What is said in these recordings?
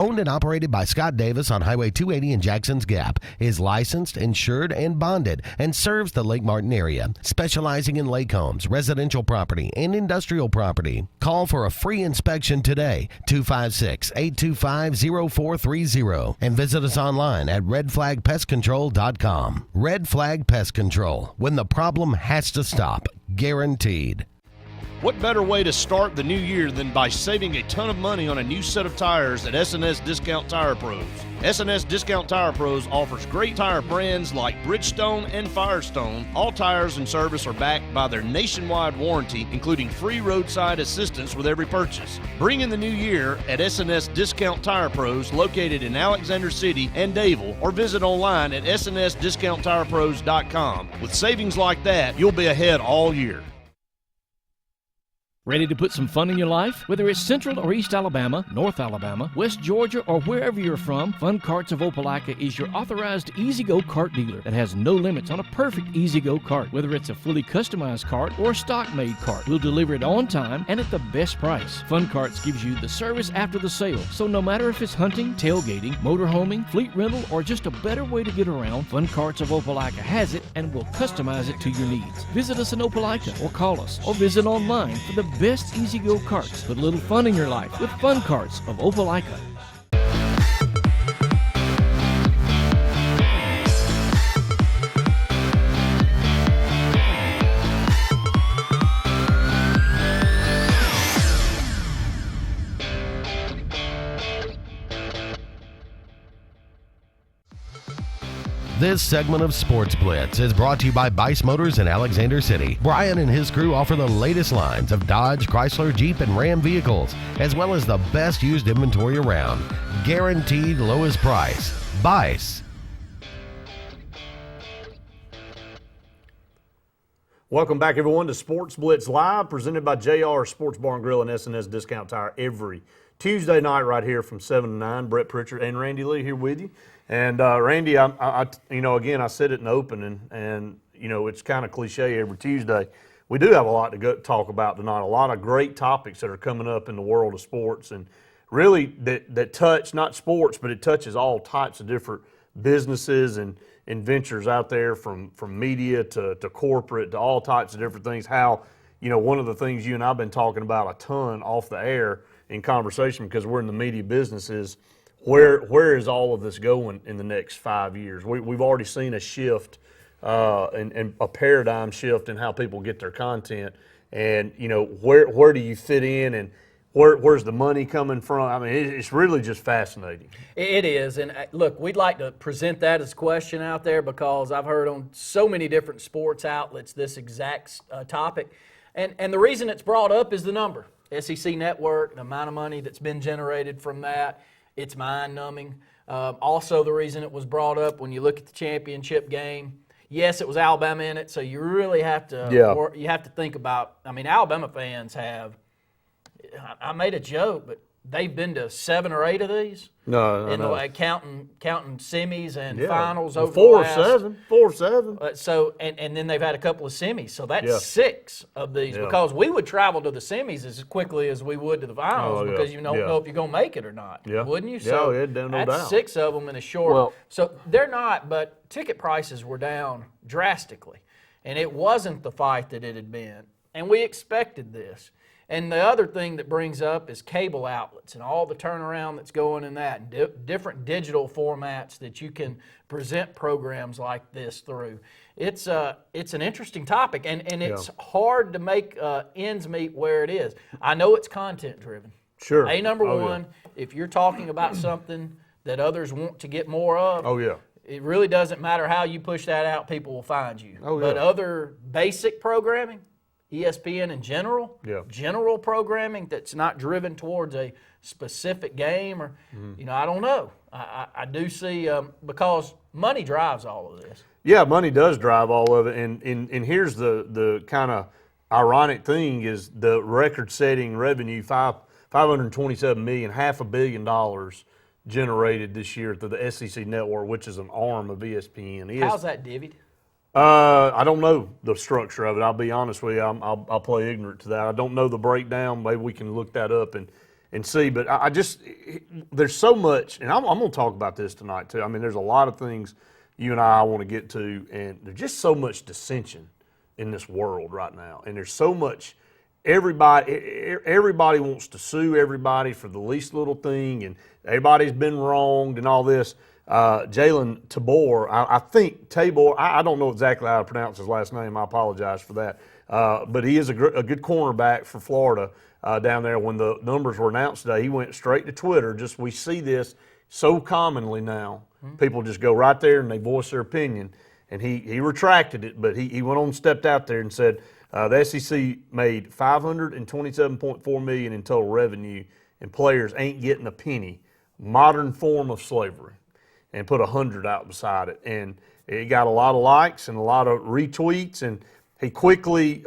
Owned and operated by Scott Davis on Highway 280 in Jackson's Gap, is licensed, insured, and bonded, and serves the Lake Martin area, specializing in lake homes, residential property, and industrial property. Call for a free inspection today, 256-825-0430, and visit us online at redflagpestcontrol.com. Red Flag Pest Control, when the problem has to stop, guaranteed. What better way to start the new year than by saving a ton of money on a new set of tires at S&S Discount Tire Pros? S&S Discount Tire Pros offers great tire brands like Bridgestone and Firestone. All tires and service are backed by their nationwide warranty, including free roadside assistance with every purchase. Bring in the new year at S&S Discount Tire Pros, located in Alexander City and Dayville, or visit online at snsdiscounttirepros.com. With savings like that, you'll be ahead all year. Ready to put some fun in your life? Whether it's Central or East Alabama, North Alabama, West Georgia, or wherever you're from, Fun Carts of Opelika is your authorized easy-go kart dealer that has no limits on a perfect easy-go kart. Whether it's a fully customized kart or a stock-made kart, we'll deliver it on time and at the best price. Fun Carts gives you the service after the sale, so no matter if it's hunting, tailgating, motorhoming, fleet rental, or just a better way to get around, Fun Carts of Opelika has it and will customize it to your needs. Visit us in Opelika or call us or visit online for the best easy-go carts. Put a little fun in your life with Fun Carts of Opelika. This segment of Sportz Blitz is brought to you by Bice Motors in Alexander City. Brian and his crew offer the latest lines of Dodge, Chrysler, Jeep, and Ram vehicles, as well as the best used inventory around. Guaranteed lowest price. Bice. Welcome back, everyone, to Sportz Blitz Live, presented by JR Sports Bar and Grill and S&S Discount Tire every Tuesday night right here from 7 to 9. Brett Pritchard and Randy Lee here with you. And Randy, I again, I said it in the opening, and it's kind of cliche every Tuesday. We do have a lot to talk about tonight. A lot of great topics that are coming up in the world of sports, and really that touch not sports, but it touches all types of different businesses and ventures out there, from media to corporate to all types of different things. How one of the things you and I've been talking about a ton off the air in conversation, because we're in the media business, is where is all of this going in the next 5 years? We've already seen a shift and a paradigm shift in how people get their content, and where do you fit in, and where's the money coming from? I mean, it's really just fascinating. It is, and look, we'd like to present that as a question out there, because I've heard on so many different sports outlets this exact topic, and the reason it's brought up is the number. SEC Network, the amount of money that's been generated from that. It's mind-numbing. Also, the reason it was brought up, when you look at the championship game, yes, it was Alabama in it, so you really have to you have to think about. I mean, Alabama fans have. I made a joke, but they've been to 7 or 8 of these. No. Counting semis and finals over 4 or 7. So and then they've had a couple of semis. So that's 6 of these, because we would travel to the semis as quickly as we would to the finals, because you don't know if you're going to make it or not, wouldn't you? So no that's doubt. 6 of them in a short. Well, so they're not, but ticket prices were down drastically, and it wasn't the fight that it had been, and we expected this. And the other thing that brings up is cable outlets and all the turnaround that's going in that, and different digital formats that you can present programs like this through. It's an interesting topic, and it's hard to make ends meet where it is. I know it's content driven. Sure. Number one, if you're talking about something that others want to get more of, it really doesn't matter how you push that out, people will find you. But other basic programming, ESPN in general, general programming that's not driven towards a specific game, or I don't know. I do see because money drives all of this. Yeah, money does drive all of it, and here's the kind of ironic thing is the record-setting revenue, $527 million, $500 million generated this year through the SEC Network, which is an arm of ESPN. How's that divvied? I don't know the structure of it. I'll be honest with you. I'll play ignorant to that. I don't know the breakdown. Maybe we can look that up and and see. But I just, there's so much, and I'm going to talk about this tonight too. I mean, there's a lot of things you and I want to get to, and there's just so much dissension in this world right now, and there's so much. Everybody wants to sue everybody for the least little thing, and everybody's been wronged and all this. Jalen Tabor, I think Tabor, I don't know exactly how to pronounce his last name. I apologize for that. But he is a good cornerback for Florida down there. When the numbers were announced today, he went straight to Twitter. We see this so commonly now. People just go right there and they voice their opinion. And he retracted it, but he went on and stepped out there and said the SEC made $527.4 million in total revenue, and players ain't getting a penny. Modern form of slavery, and put 100 out beside it, and it got a lot of likes and a lot of retweets. And he quickly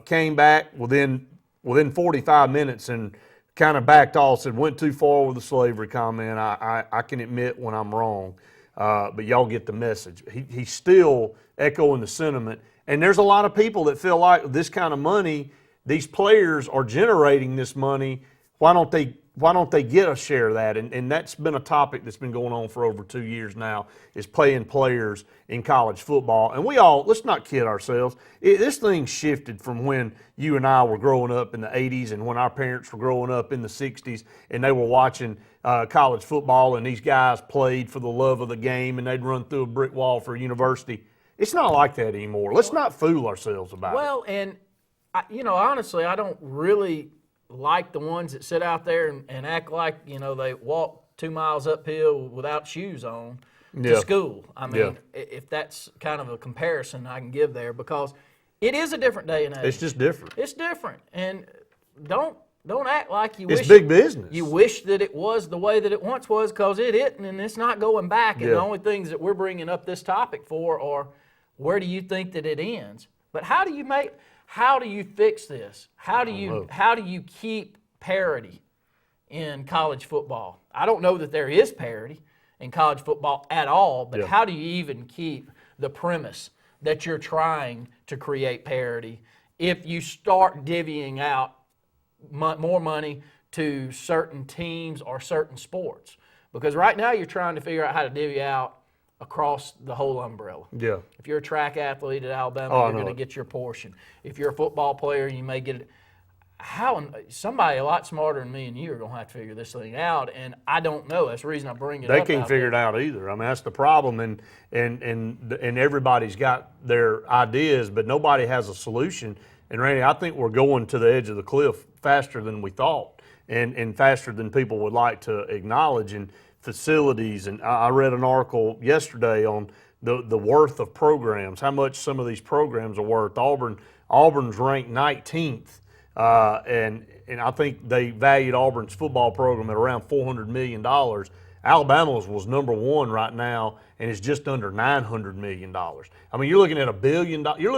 came back within 45 minutes and kind of backed off. Said went too far with the slavery comment. I can admit when I'm wrong. But y'all get the message. He's still echoing the sentiment. And there's a lot of people that feel like this kind of money, these players are generating this money. Why don't they get a share of that? And that's been a topic that's been going on for over 2 years now, is paying players in college football. And let's not kid ourselves. This thing shifted from when you and I were growing up in the 80s and when our parents were growing up in the 60s and they were watching college football, and these guys played for the love of the game and they'd run through a brick wall for a university. It's not like that anymore. Let's not fool ourselves about it. Well, and, honestly, I don't really like the ones that sit out there and act like, they walk 2 miles uphill without shoes on to school. I mean, if that's kind of a comparison I can give there, because it is a different day and age. It's just different. It's different. And don't act like you wish. It's big business. You wish that it was the way that it once was, because it isn't, and it's not going back. And the only things that we're bringing up this topic for are, where do you think that it ends? But how do you fix this? How do you keep parity in college football? I don't know that there is parity in college football at all, but how do you even keep the premise that you're trying to create parity if you start divvying out more money to certain teams or certain sports? Because right now you're trying to figure out how to divvy out across the whole umbrella. Yeah. If you're a track athlete at Alabama, you're going to get your portion. If you're a football player, you may get it. Somebody a lot smarter than me and you are going to have to figure this thing out, and I don't know. That's the reason I bring it up. They can't figure it out either. I mean, that's the problem, and everybody's got their ideas, but nobody has a solution. And Randy, I think we're going to the edge of the cliff faster than we thought, and faster than people would like to acknowledge. And facilities, and I read an article yesterday on the worth of programs, how much some of these programs are worth. Auburn's ranked 19th, and I think they valued Auburn's football program at around $400 million. Alabama's was number one right now, and it's just under $900 million. I mean, you're looking at $1 billion. You're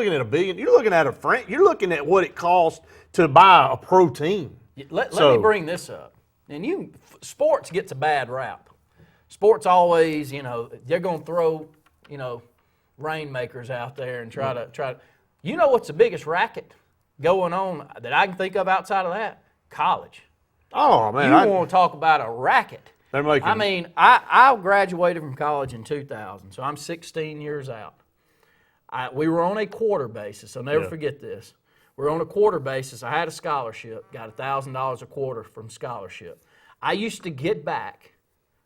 looking at what it costs to buy a pro team. Let me bring this up. And sports gets a bad rap. Sports always, they're going to throw, rainmakers out there and try to. You know what's the biggest racket going on that I can think of outside of that? College. Oh man, you want to talk about a racket? They're making. I mean, I graduated from college in 2000, so I'm 16 years out. We were on a quarter basis. I'll never forget this. We were on a quarter basis. I had a scholarship, got $1,000 a quarter from scholarship. I used to get back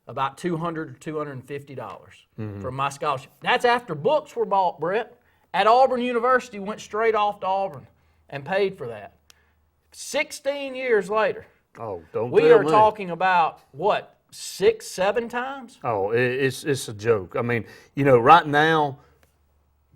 about $200 or $250 from my scholarship. That's after books were bought, Brett. At Auburn University, went straight off to Auburn and paid for that. 16 years later, we are talking about, what, 6, 7 times? Oh, it's a joke. I mean, right now,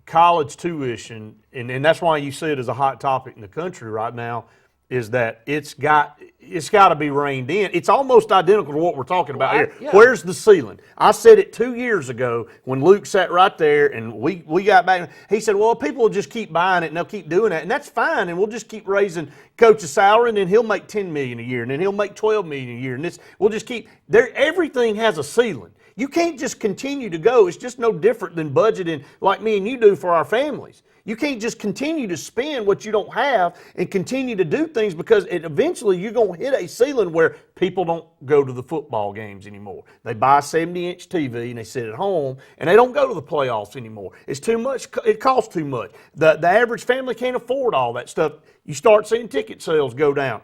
college tuition, and that's why you see it as a hot topic in the country right now, is that it's got to be reined in. It's almost identical to what we're talking about here. Yeah. Where's the ceiling? I said it 2 years ago when Luke sat right there and we got back. He said, well, people will just keep buying it and they'll keep doing that, and that's fine, and we'll just keep raising coach's salary, and then he'll make $10 million a year, and then he'll make $12 million a year, and we'll just keep there. Everything has a ceiling. You can't just continue to go. It's just no different than budgeting like me and you do for our families. You can't just continue to spend what you don't have and continue to do things, because eventually you're going to hit a ceiling where people don't go to the football games anymore. They buy a 70-inch TV and they sit at home and they don't go to the playoffs anymore. It's too much. It costs too much. The average family can't afford all that stuff. You start seeing ticket sales go down.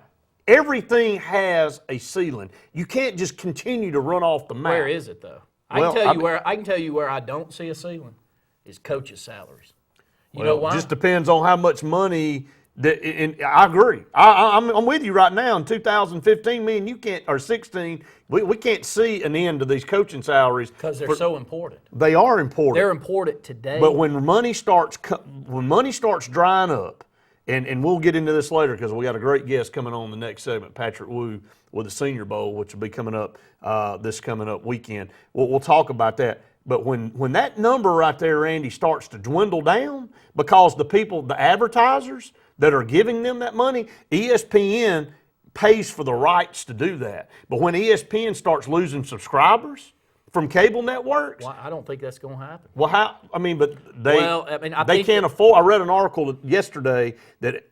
Everything has a ceiling. You can't just continue to run off the map. Where is it though? I can tell you where I don't see a ceiling is coaches' salaries. You know why? It just depends on how much money. And I agree. I'm with you right now. In 2015, me and you can't, or 16, we can't see an end to these coaching salaries because they're so important. They are important. They're important today. But when money starts drying up, and we'll get into this later because we got a great guest coming on the next segment, Patrick Wu, with the Senior Bowl, which will be coming up this coming up weekend. We'll talk about that. But when that number right there, Randy, starts to dwindle down because the advertisers that are giving them that money, ESPN pays for the rights to do that. But when ESPN starts losing subscribers from cable networks, well, I don't think that's going to happen. Well, how? I mean, but they can't afford. I read an article yesterday that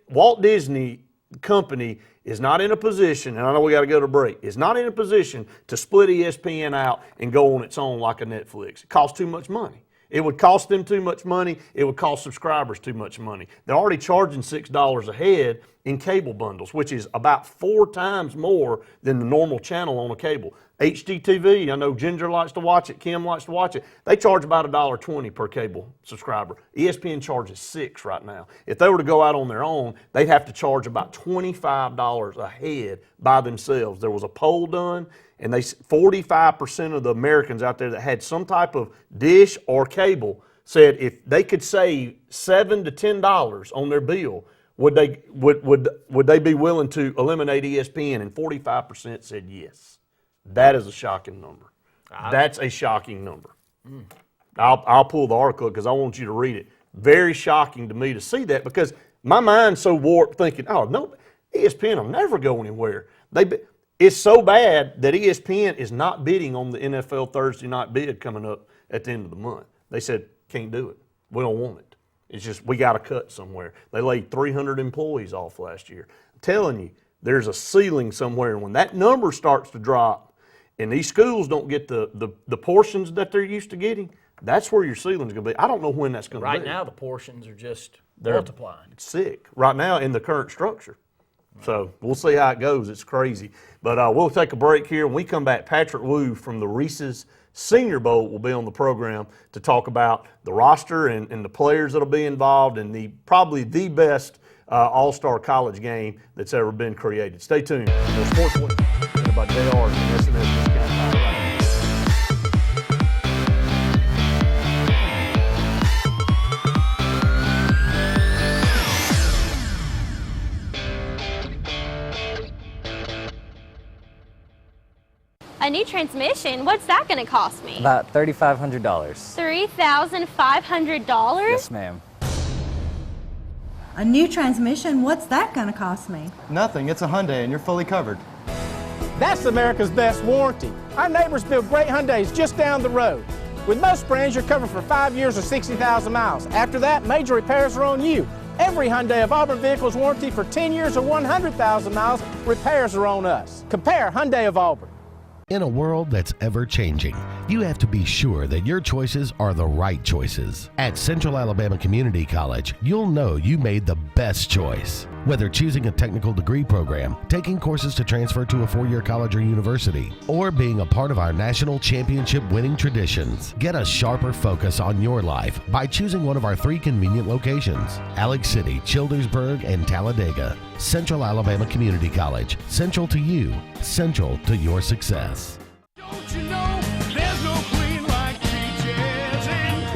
Walt Disney Company is not in a position, and I know we got to go to break, is not in a position to split ESPN out and go on its own like a Netflix. It costs too much money. It would cost them too much money. It would cost subscribers too much money. They're already charging $6 a head in cable bundles, which is about 4 times more than the normal channel on a cable. HGTV, I know Ginger likes to watch it, Kim likes to watch it. They charge about $1.20 per cable subscriber. ESPN charges $6 right now. If they were to go out on their own, they'd have to charge about $25 a head by themselves. There was a poll done, and 45% of the Americans out there that had some type of dish or cable said if they could save $7 to $10 on their bill, would they be willing to eliminate ESPN? And 45% said yes. That is a shocking number. That's a shocking number. I'll pull the article because I want you to read it. Very shocking to me to see that, because my mind's so warped thinking, oh, no, ESPN will never go anywhere. It's so bad that ESPN is not bidding on the NFL Thursday night bid coming up at the end of the month. They said, can't do it. We don't want it. It's just we got to cut somewhere. They laid 300 employees off last year. I'm telling you, there's a ceiling somewhere. And when that number starts to drop and these schools don't get the portions that they're used to getting, that's where your ceiling's going to be. I don't know when that's going to be. Right now, the portions are just multiplying. It's sick right now in the current structure. So we'll see how it goes. It's crazy. But we'll take a break here. When we come back, Patrick Wu from the Reese's Senior Bowl will be on the program to talk about the roster and the players that will be involved and probably the best all-star college game that's ever been created. Stay tuned. More Sports Blitz by JR and SNS Discount Tire. A new transmission? What's that going to cost me? About $3,500. $3,500? Yes, ma'am. A new transmission? What's that going to cost me? Nothing. It's a Hyundai and you're fully covered. That's America's best warranty. Our neighbors build great Hyundais just down the road. With most brands, you're covered for 5 years or 60,000 miles. After that, major repairs are on you. Every Hyundai of Auburn vehicle is warranted for 10 years or 100,000 miles. Repairs are on us. Compare Hyundai of Auburn. In a world that's ever-changing, you have to be sure that your choices are the right choices. At Central Alabama Community College, you'll know you made the best choice. Whether choosing a technical degree program, taking courses to transfer to a 4-year college or university, or being a part of our national championship winning traditions, get a sharper focus on your life by choosing one of our 3 convenient locations: Alex City, Childersburg, and Talladega. Central Alabama Community College. Central to you, central to your success. Don't you know there's no clean like Peaches and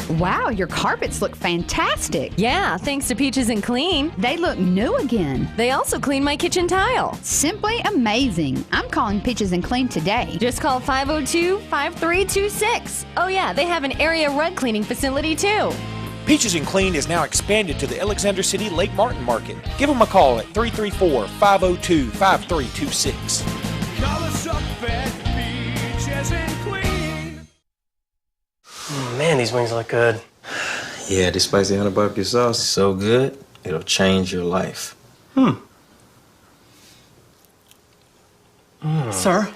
Clean? Wow, your carpets look fantastic. Yeah, thanks to Peaches and Clean. They look new again. They also clean my kitchen tile. Simply amazing. I'm calling Peaches and Clean today. Just call 502-5326. Oh yeah, they have an area rug cleaning facility too. Peaches and Clean is now expanded to the Alexander City Lake Martin Market. Give them a call at 334-502-5326. Call us up at Peaches and Clean. Man, these wings look good. Yeah, this spicy honey barbecue sauce is so good, it'll change your life. Sir,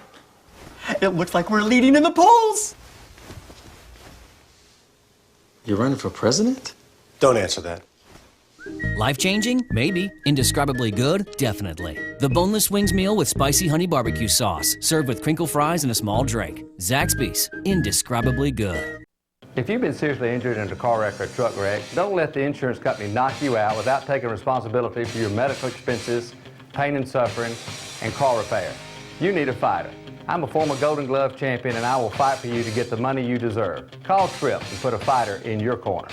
it looks like we're leading in the polls. You're running for president? Don't answer that. Life-changing? Maybe. Indescribably good? Definitely. The boneless wings meal with spicy honey barbecue sauce, served with crinkle fries and a small drink. Zaxby's. Indescribably good. If you've been seriously injured in a car wreck or a truck wreck, don't let the insurance company knock you out without taking responsibility for your medical expenses, pain and suffering, and car repair. You need a fighter. I'm a former Golden Glove champion, and I will fight for you to get the money you deserve. Call Tripp and put a fighter in your corner.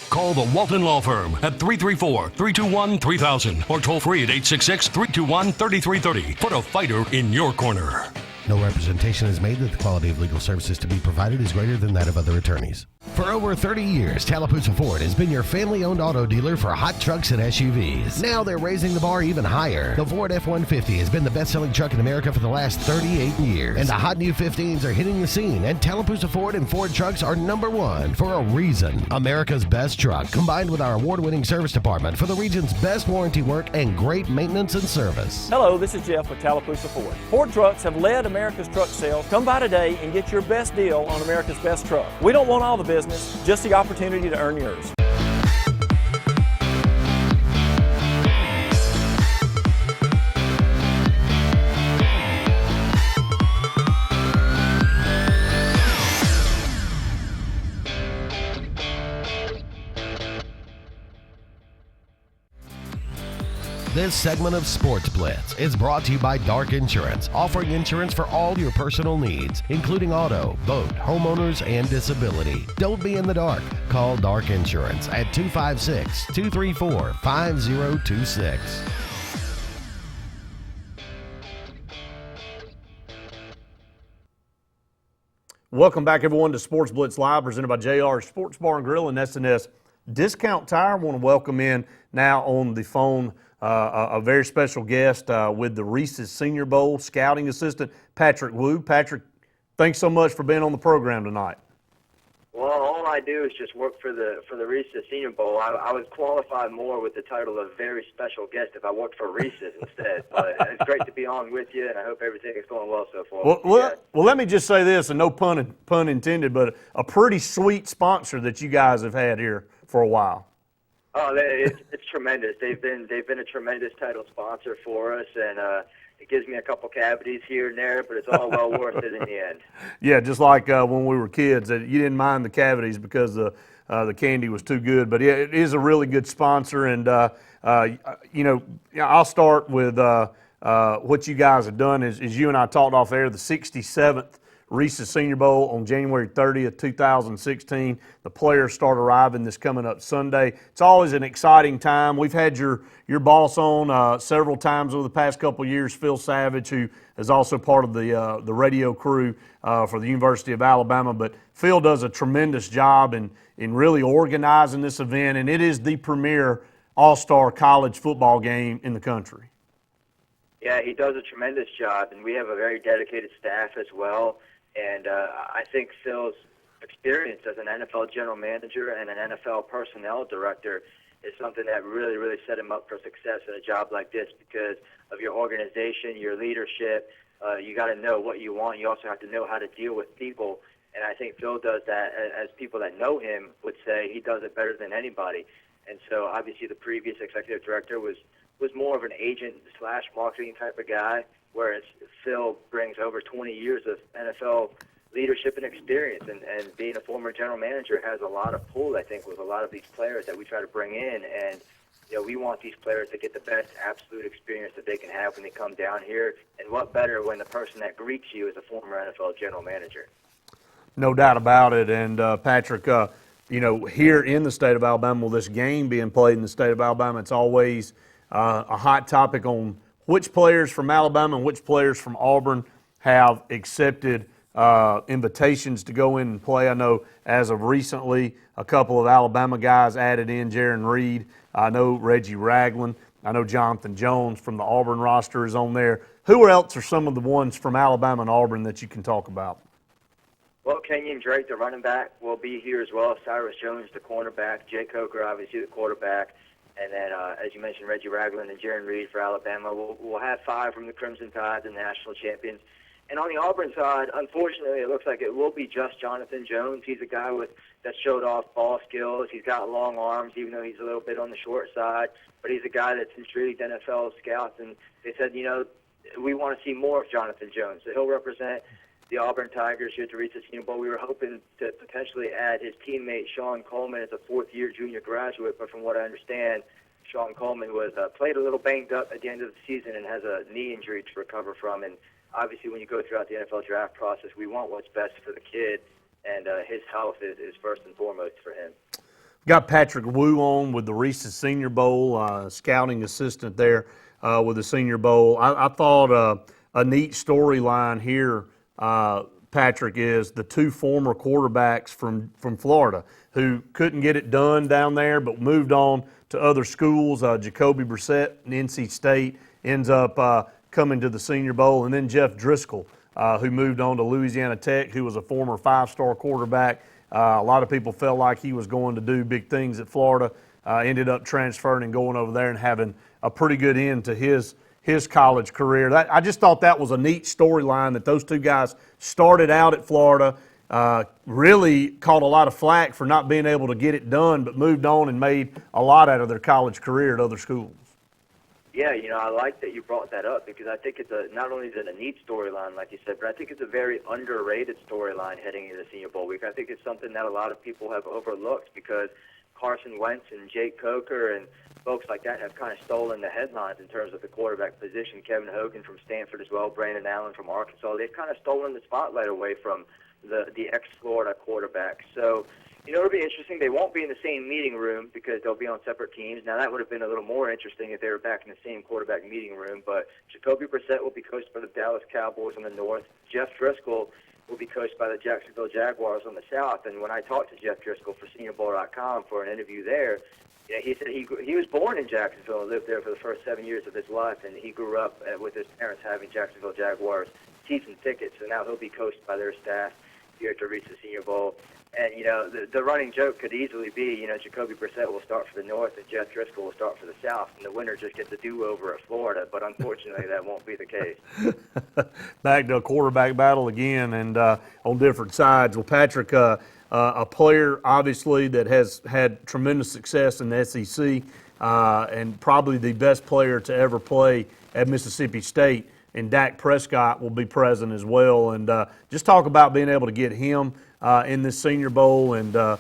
Call the Walton Law Firm at 334-321-3000 or toll free at 866-321-3330. Put a fighter in your corner. No representation is made that the quality of legal services to be provided is greater than that of other attorneys. For over 30 years, Tallapoosa Ford has been your family-owned auto dealer for hot trucks and SUVs. Now they're raising the bar even higher. The Ford F-150 has been the best-selling truck in America for the last 38 years. And the hot new 15s are hitting the scene, and Tallapoosa Ford and Ford trucks are #1 for a reason. America's best truck, combined with our award-winning service department for the region's best warranty work and great maintenance and service. Hello, this is Jeff with Tallapoosa Ford. Ford trucks have led America's truck sales. Come by today and get your best deal on America's best truck. We don't want all the business, just the opportunity to earn yours. This segment of Sports Blitz is brought to you by Dark Insurance, offering insurance for all your personal needs, including auto, boat, homeowners, and disability. Don't be in the dark. Call Dark Insurance at 256-234-5026. Welcome back, everyone, to Sports Blitz Live, presented by JR Sports Bar and Grill and S&S Discount Tire. I want to welcome in now on the phone a very special guest with the Reese's Senior Bowl scouting assistant, Patrick Wu. Patrick, thanks so much for being on the program tonight. Well, all I do is just work for the Reese's Senior Bowl. I would qualify more with the title of very special guest if I worked for Reese's instead. But it's great to be on with you, and I hope everything is going well so far. Well, let me just say this, and no pun intended, but a pretty sweet sponsor that you guys have had here for a while. Oh, it's tremendous. They've been a tremendous title sponsor for us, and it gives me a couple cavities here and there, but it's all well worth it in the end. Yeah, just like when we were kids, you didn't mind the cavities because the candy was too good. But yeah, it is a really good sponsor, and I'll start with what you guys have done. Is you and I talked off air, the 67th Reese's Senior Bowl on January 30th, 2016. The players start arriving this coming up Sunday. It's always an exciting time. We've had your boss on several times over the past couple of years, Phil Savage, who is also part of the radio crew for the University of Alabama. But Phil does a tremendous job in really organizing this event, and it is the premier all-star college football game in the country. Yeah, he does a tremendous job, and we have a very dedicated staff as well. And I think Phil's experience as an NFL general manager and an NFL personnel director is something that really, really set him up for success in a job like this because of your organization, your leadership. You got to know what you want. You also have to know how to deal with people. And I think Phil does that, as people that know him would say, he does it better than anybody. And so obviously the previous executive director was more of an agent/marketing type of guy, whereas Phil brings over 20 years of NFL leadership and experience, and being a former general manager has a lot of pull, I think, with a lot of these players that we try to bring in. And we want these players to get the best absolute experience that they can have when they come down here. And what better when the person that greets you is a former NFL general manager? No doubt about it. And Patrick, here in the state of Alabama, with this game being played in the state of Alabama, it's always a hot topic on which players from Alabama and which players from Auburn have accepted invitations to go in and play. I know as of recently, a couple of Alabama guys added in, Jaron Reed. I know Reggie Ragland. I know Jonathan Jones from the Auburn roster is on there. Who else are some of the ones from Alabama and Auburn that you can talk about? Well, Kenyon Drake, the running back, will be here as well. Cyrus Jones, the cornerback. Jay Coker, obviously, the quarterback. And then, as you mentioned, Reggie Ragland and Jaron Reed for Alabama. We'll have 5 from the Crimson Tide, the national champions. And on the Auburn side, unfortunately, it looks like it will be just Jonathan Jones. He's a guy that showed off ball skills. He's got long arms, even though he's a little bit on the short side. But he's a guy that's intrigued NFL scouts. And they said, we want to see more of Jonathan Jones. So he'll represent the Auburn Tigers here to reach the Senior Bowl. We were hoping to potentially add his teammate Sean Coleman as a fourth-year junior graduate, but from what I understand, Sean Coleman was played a little banged up at the end of the season and has a knee injury to recover from. And obviously, when you go throughout the NFL draft process, we want what's best for the kid, and his health is first and foremost for him. Got Patrick Wu on with the Reese's Senior Bowl, scouting assistant there with the Senior Bowl. I thought a neat storyline here, Patrick, is the 2 former quarterbacks from Florida who couldn't get it done down there but moved on to other schools. Jacoby Brissett in NC State ends up coming to the Senior Bowl, and then Jeff Driscoll, who moved on to Louisiana Tech, who was a former 5-star quarterback. A lot of people felt like he was going to do big things at Florida, ended up transferring and going over there and having a pretty good end to his college career. I just thought that was a neat storyline that those 2 guys started out at Florida, really caught a lot of flack for not being able to get it done, but moved on and made a lot out of their college career at other schools. Yeah, I like that you brought that up because I think it's not only is it a neat storyline, like you said, but I think it's a very underrated storyline heading into the Senior Bowl week. I think it's something that a lot of people have overlooked because Carson Wentz and Jake Coker and folks like that have kind of stolen the headlines in terms of the quarterback position. Kevin Hogan from Stanford as well, Brandon Allen from Arkansas. They've kind of stolen the spotlight away from the ex-Florida quarterback. So, it'll be interesting. They won't be in the same meeting room because they'll be on separate teams. Now, that would have been a little more interesting if they were back in the same quarterback meeting room. But Jacoby Brissett will be coached by the Dallas Cowboys on the north. Jeff Driscoll will be coached by the Jacksonville Jaguars on the south. And when I talked to Jeff Driscoll for SeniorBowl.com for an interview there, he said he was born in Jacksonville and lived there for the first 7 years of his life, and he grew up with his parents having Jacksonville Jaguars season tickets. So now he'll be coached by their staff here to reach the Senior Bowl. And, the running joke could easily be, Jacoby Brissett will start for the North and Jeff Driscoll will start for the South, and the winner just gets a do-over at Florida. But unfortunately, that won't be the case. Back to a quarterback battle again and on different sides. Well, Patrick, a player, obviously, that has had tremendous success in the SEC and probably the best player to ever play at Mississippi State, and Dak Prescott will be present as well. And just talk about being able to get him in this Senior Bowl, and a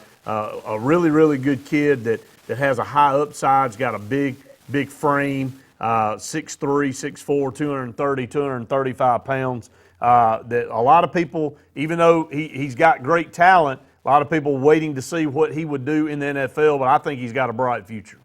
really, really good kid that has a high upside. He's got a big frame, 6'3", 6'4", 230, 235 pounds. That a lot of people, even though he's got great talent, a lot of people waiting to see what he would do in the NFL, but I think he's got a bright future.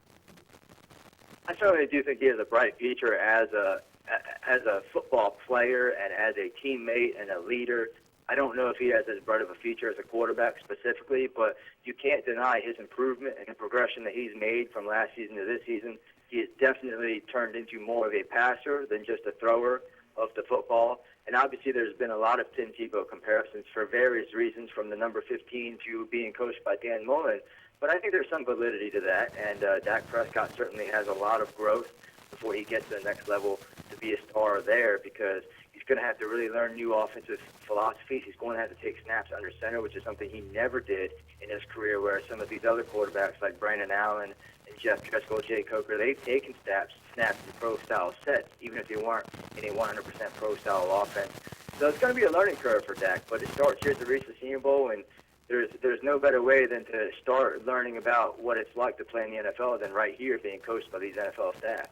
I certainly do think he has a bright future as a football player and as a teammate and a leader. I don't know if he has as bright of a future as a quarterback specifically, but you can't deny his improvement and the progression that he's made from last season to this season. He has definitely turned into more of a passer than just a thrower of the football. And obviously there's been a lot of Tim Tebow comparisons for various reasons, from the number 15 to being coached by Dan Mullen. But I think there's some validity to that, and Dak Prescott certainly has a lot of growth before he gets to the next level to be a star there, because he's going to have to really learn new offensive philosophies. He's going to have to take snaps under center, which is something he never did in his career, whereas some of these other quarterbacks like Brandon Allen and Jeff Driscoll, Jay Coker, they've taken snaps in pro-style sets, even if they weren't in a 100% pro-style offense. So it's going to be a learning curve for Dak, but it starts here to reach the Senior Bowl, and there's no better way than to start learning about what it's like to play in the NFL than right here being coached by these NFL staffs.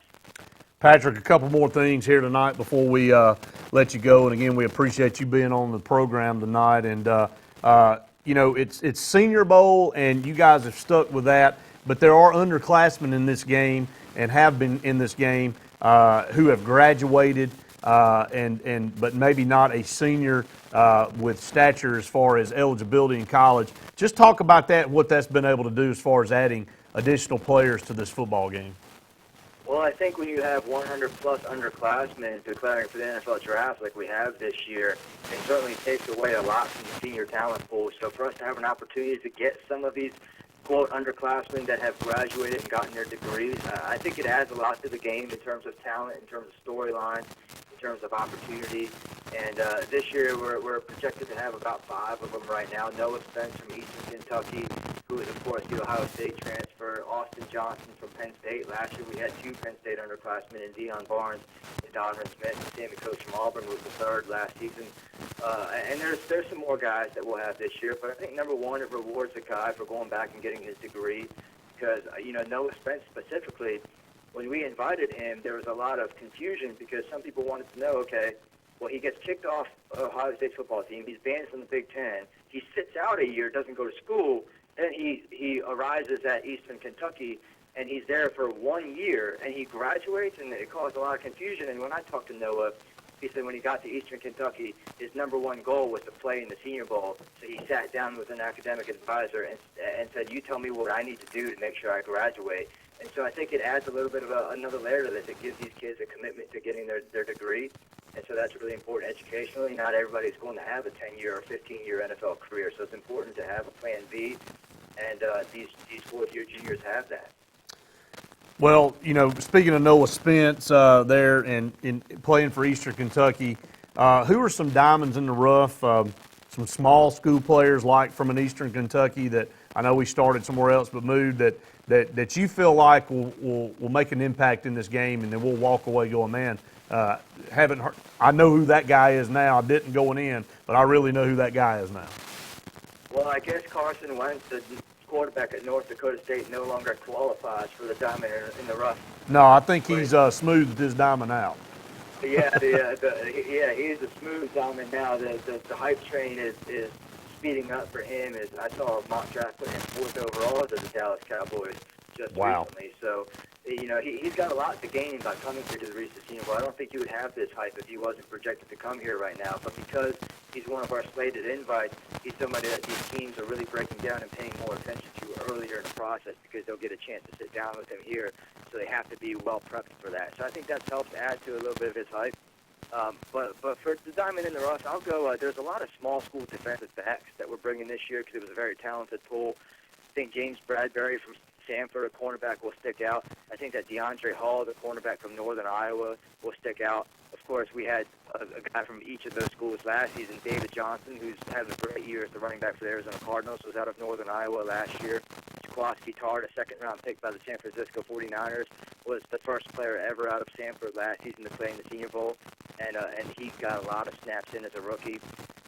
Patrick, a couple more things here tonight before we let you go. And again, we appreciate you being on the program tonight. And it's Senior Bowl, and you guys have stuck with that. But there are underclassmen in this game and have been in this game who have graduated, but maybe not a senior with stature as far as eligibility in college. Just talk about that, what that's been able to do as far as adding additional players to this football game. Well, I think when you have 100-plus underclassmen declaring for the NFL draft like we have this year, it certainly takes away a lot from the senior talent pool. So for us to have an opportunity to get some of these, quote, underclassmen that have graduated and gotten their degrees, I think it adds a lot to the game in terms of talent, in terms of storylines, in terms of opportunity. And this year we're projected to have about 5 of them right now. Noah Spence from Eastern Kentucky, who is, of course, the Ohio State transfer. Austin Johnson from Penn State. Last year we had 2 Penn State underclassmen in Deion Barnes and Donovan Smith. And Sammy Coach from Auburn was the 3rd last season. And there's some more guys that we'll have this year. But I think, number one, it rewards the guy for going back and getting his degree. Because, Noah Spence specifically, when we invited him, there was a lot of confusion because some people wanted to know, okay, well, he gets kicked off Ohio State's football team. He's banned from the Big Ten. He sits out a year, doesn't go to school. Then he arises at Eastern Kentucky, and he's there for 1 year, and he graduates, and it caused a lot of confusion. And when I talked to Noah, he said when he got to Eastern Kentucky, his number one goal was to play in the Senior Bowl. So he sat down with an academic advisor and said, you tell me what I need to do to make sure I graduate. And so I think it adds a little bit of another layer to this. It gives these kids a commitment to getting their degree. And so that's really important educationally. Not everybody's going to have a 10-year or 15-year NFL career, so it's important to have a plan B, and these fourth-year juniors have that. Well, speaking of Noah Spence there and playing for Eastern Kentucky, who are some diamonds in the rough, some small school players like from an Eastern Kentucky that I know we started somewhere else but moved that you feel like will make an impact in this game, and then we'll walk away going, man, haven't heard. I know who that guy is now. I didn't going in, but I really know who that guy is now. Well, I guess Carson Wentz, the quarterback at North Dakota State, no longer qualifies for the diamond in the rough. No, I think he's smoothed his diamond out. Yeah, he's a smooth diamond now. The hype train is speeding up for him. I saw a mock draft put him 4th overall to the Dallas Cowboys just recently. So, he's got a lot to gain by coming here to the Reese's Senior Bowl. I don't think he would have this hype if he wasn't projected to come here right now. But because he's one of our slated invites, he's somebody that these teams are really breaking down and paying more attention to earlier in the process because they'll get a chance to sit down with him here. So they have to be well prepped for that. So I think that's helped add to a little bit of his hype. But for the diamond in the rough, I'll go. There's a lot of small school defensive backs that we're bringing this year because it was a very talented pool. I think James Bradbury from Sanford, a cornerback, will stick out. I think that DeAndre Hall, the cornerback from Northern Iowa, will stick out. Of course, we had a guy from each of those schools last season, David Johnson, who's having a great year as the running back for the Arizona Cardinals, was out of Northern Iowa last year. Jaquaski Tart, a second-round pick by the San Francisco 49ers, was the first player ever out of Sanford last season to play in the Senior Bowl, and he got a lot of snaps in as a rookie.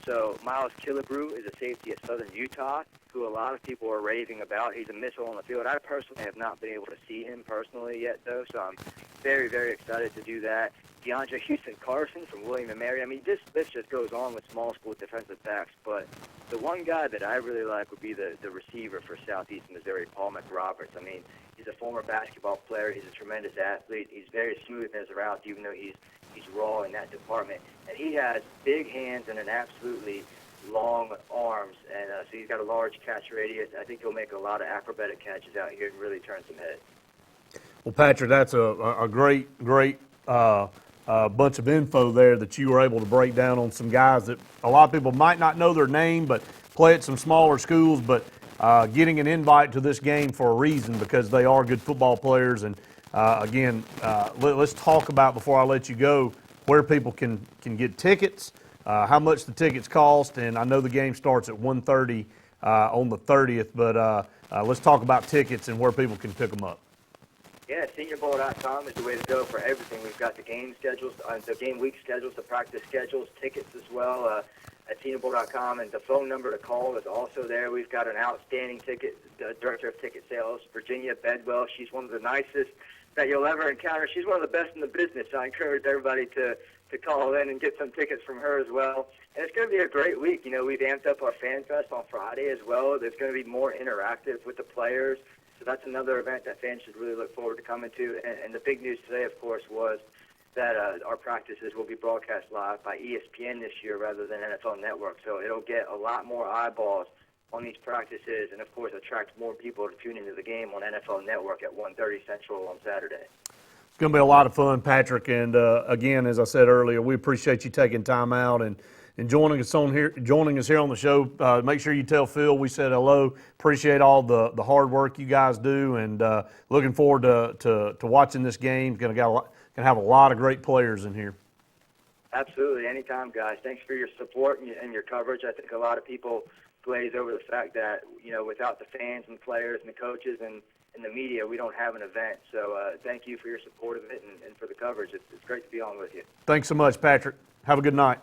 So Miles Killebrew is a safety at Southern Utah, who a lot of people are raving about. He's a missile on the field. I personally have not been able to see him personally yet, though, so I'm very, very excited to do that. DeAndre Houston Carson from William & Mary. I mean, this list just goes on with small school defensive backs, but the one guy that I really like would be the receiver for Southeast Missouri, Paul McRoberts. I mean, he's a former basketball player. He's a tremendous athlete. He's very smooth in his routes, even though he's raw in that department. And he has big hands and an absolutely long arms, and so he's got a large catch radius. I think he'll make a lot of acrobatic catches out here and really turn some heads. Well, Patrick, that's a great bunch of info there that you were able to break down on some guys that a lot of people might not know their name, but play at some smaller schools, but getting an invite to this game for a reason because they are good football players. And again, let's talk about, before I let you go, where people can get tickets, how much the tickets cost, and I know the game starts at 1:30 on the 30th, but let's talk about tickets and where people can pick them up. Yeah, SeniorBowl.com is the way to go for everything. We've got the game schedules, the game week schedules, the practice schedules, tickets as well at SeniorBowl.com, and the phone number to call is also there. We've got an outstanding director of ticket sales, Virginia Bedwell. She's one of the nicest that you'll ever encounter. She's one of the best in the business. I encourage everybody to call in and get some tickets from her as well. And it's going to be a great week. You know, we've amped up our Fan Fest on Friday as well. There's going to be more interactive with the players. So that's another event that fans should really look forward to coming to. And the big news today, of course, was that our practices will be broadcast live by ESPN this year rather than NFL Network. So it'll get a lot more eyeballs on these practices and, of course, attract more people to tune into the game on NFL Network at 1:30 Central on Saturday. It's going to be a lot of fun, Patrick. And again, as I said earlier, we appreciate you taking time out and joining us here on the show. Make sure you tell Phil we said hello. Appreciate all the hard work you guys do, and looking forward to watching this game. Going to have a lot of great players in here. Absolutely, anytime, guys. Thanks for your support and your coverage. I think a lot of people glaze over the fact that without the fans and players and the coaches and the media, we don't have an event. So thank you for your support of it and for the coverage. It's great to be on with you. Thanks so much, Patrick. Have a good night.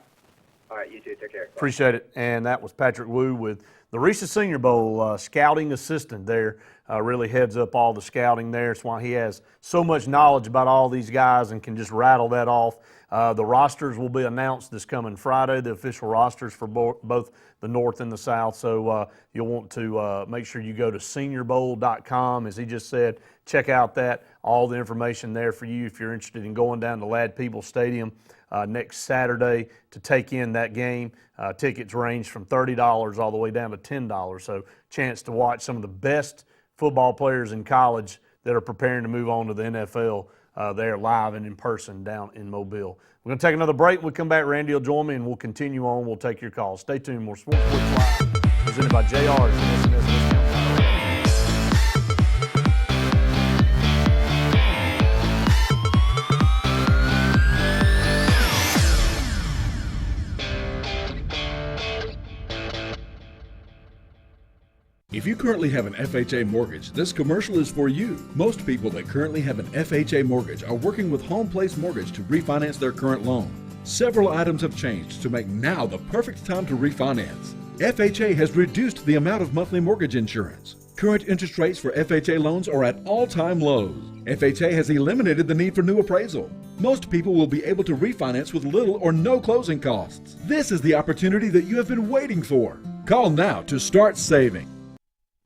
All right, you too. Take care. Bye. Appreciate it. And that was Patrick Wu with the Reese Senior Bowl scouting assistant there. Really heads up all the scouting there. That's why he has so much knowledge about all these guys and can just rattle that off. The rosters will be announced this coming Friday, the official rosters for both the North and the South. So you'll want to make sure you go to seniorbowl.com, as he just said. Check out all the information there for you if you're interested in going down to Ladd Peebles Stadium next Saturday to take in that game. Tickets range from $30 all the way down to $10. So chance to watch some of the best football players in college that are preparing to move on to the NFL there live and in person down in Mobile. We're going to take another break. When we come back, Randy will join me, and we'll continue on. We'll take your calls. Stay tuned. More Sports Blitz Live presented by JR's and SNS Discount Tire. If you currently have an FHA mortgage, this commercial is for you. Most people that currently have an FHA mortgage are working with Home Place Mortgage to refinance their current loan. Several items have changed to make now the perfect time to refinance. FHA has reduced the amount of monthly mortgage insurance. Current interest rates for FHA loans are at all-time lows. FHA has eliminated the need for new appraisal. Most people will be able to refinance with little or no closing costs. This is the opportunity that you have been waiting for. Call now to start saving.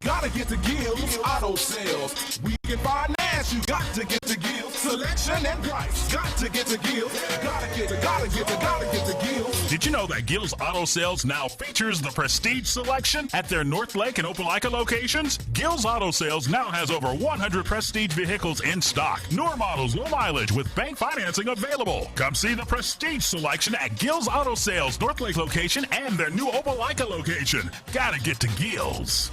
Gotta get to Gills Auto Sales. We can finance, you got to get to Gills. Selection and price, got to get to Gills. Gotta get to Gills. Did you know that Gills Auto Sales now features the Prestige Selection at their North Lake and Opelika locations? Gills Auto Sales now has over 100 Prestige vehicles in stock. Newer models, low mileage with bank financing available. Come see the Prestige Selection at Gills Auto Sales North Lake location and their new Opelika location. Gotta get to Gills.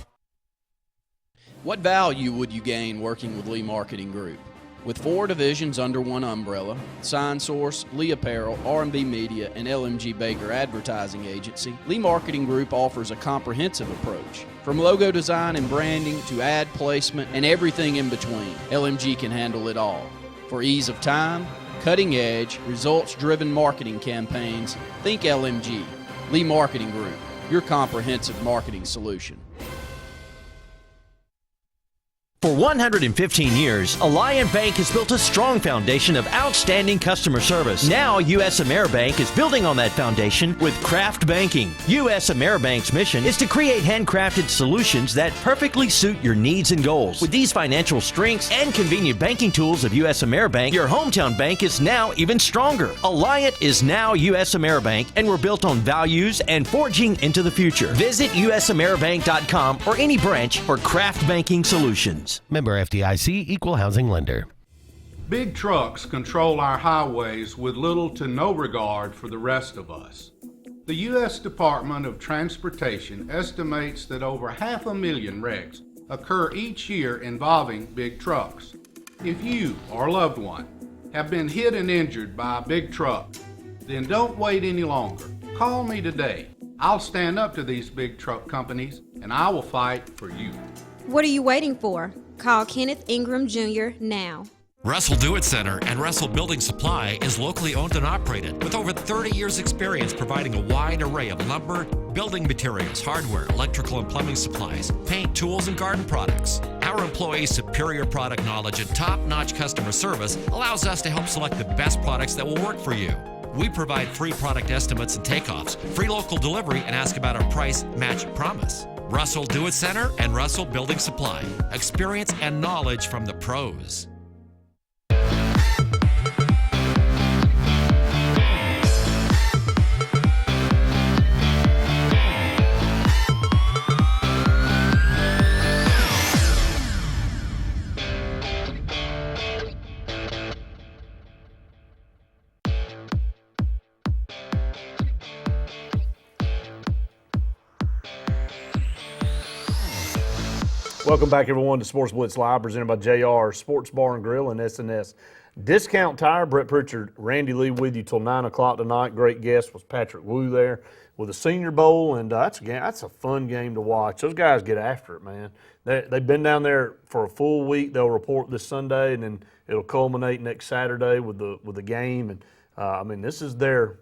What value would you gain working with Lee Marketing Group? With 4 divisions under one umbrella, Sign Source, Lee Apparel, R&B Media, and LMG Baker Advertising Agency, Lee Marketing Group offers a comprehensive approach. From logo design and branding to ad placement and everything in between, LMG can handle it all. For ease of time, cutting edge, results-driven marketing campaigns, think LMG. Lee Marketing Group, your comprehensive marketing solution. For 115 years, Alliant Bank has built a strong foundation of outstanding customer service. Now, U.S. AmeriBank is building on that foundation with Craft Banking. U.S. AmeriBank's mission is to create handcrafted solutions that perfectly suit your needs and goals. With these financial strengths and convenient banking tools of U.S. AmeriBank, your hometown bank is now even stronger. Alliant is now U.S. AmeriBank, and we're built on values and forging into the future. Visit usameribank.com or any branch for Craft Banking solutions. Member FDIC, Equal Housing Lender. Big trucks control our highways with little to no regard for the rest of us. The U.S. Department of Transportation estimates that over 500,000 wrecks occur each year involving big trucks. If you or a loved one have been hit and injured by a big truck, then don't wait any longer. Call me today. I'll stand up to these big truck companies and I will fight for you. What are you waiting for? Call Kenneth Ingram Jr. now. Russell Do-It Center and Russell Building Supply is locally owned and operated with over 30 years experience providing a wide array of lumber, building materials, hardware, electrical and plumbing supplies, paint, tools, and garden products. Our employees' superior product knowledge and top-notch customer service allows us to help select the best products that will work for you. We provide free product estimates and takeoffs, free local delivery, and ask about our price match promise. Russell Do-It Center and Russell Building Supply. Experience and knowledge from the pros. Welcome back, everyone, to Sports Blitz Live, presented by JR Sports Bar and Grill and S&S Discount Tire. Brett Pritchard, Randy Lee with you till 9 o'clock tonight. Great guest was Patrick Wu there with the Senior Bowl, and that's a fun game to watch. Those guys get after it, man. They've been down there for a full week. They'll report this Sunday, and then it'll culminate next Saturday with the game. And I mean, this is their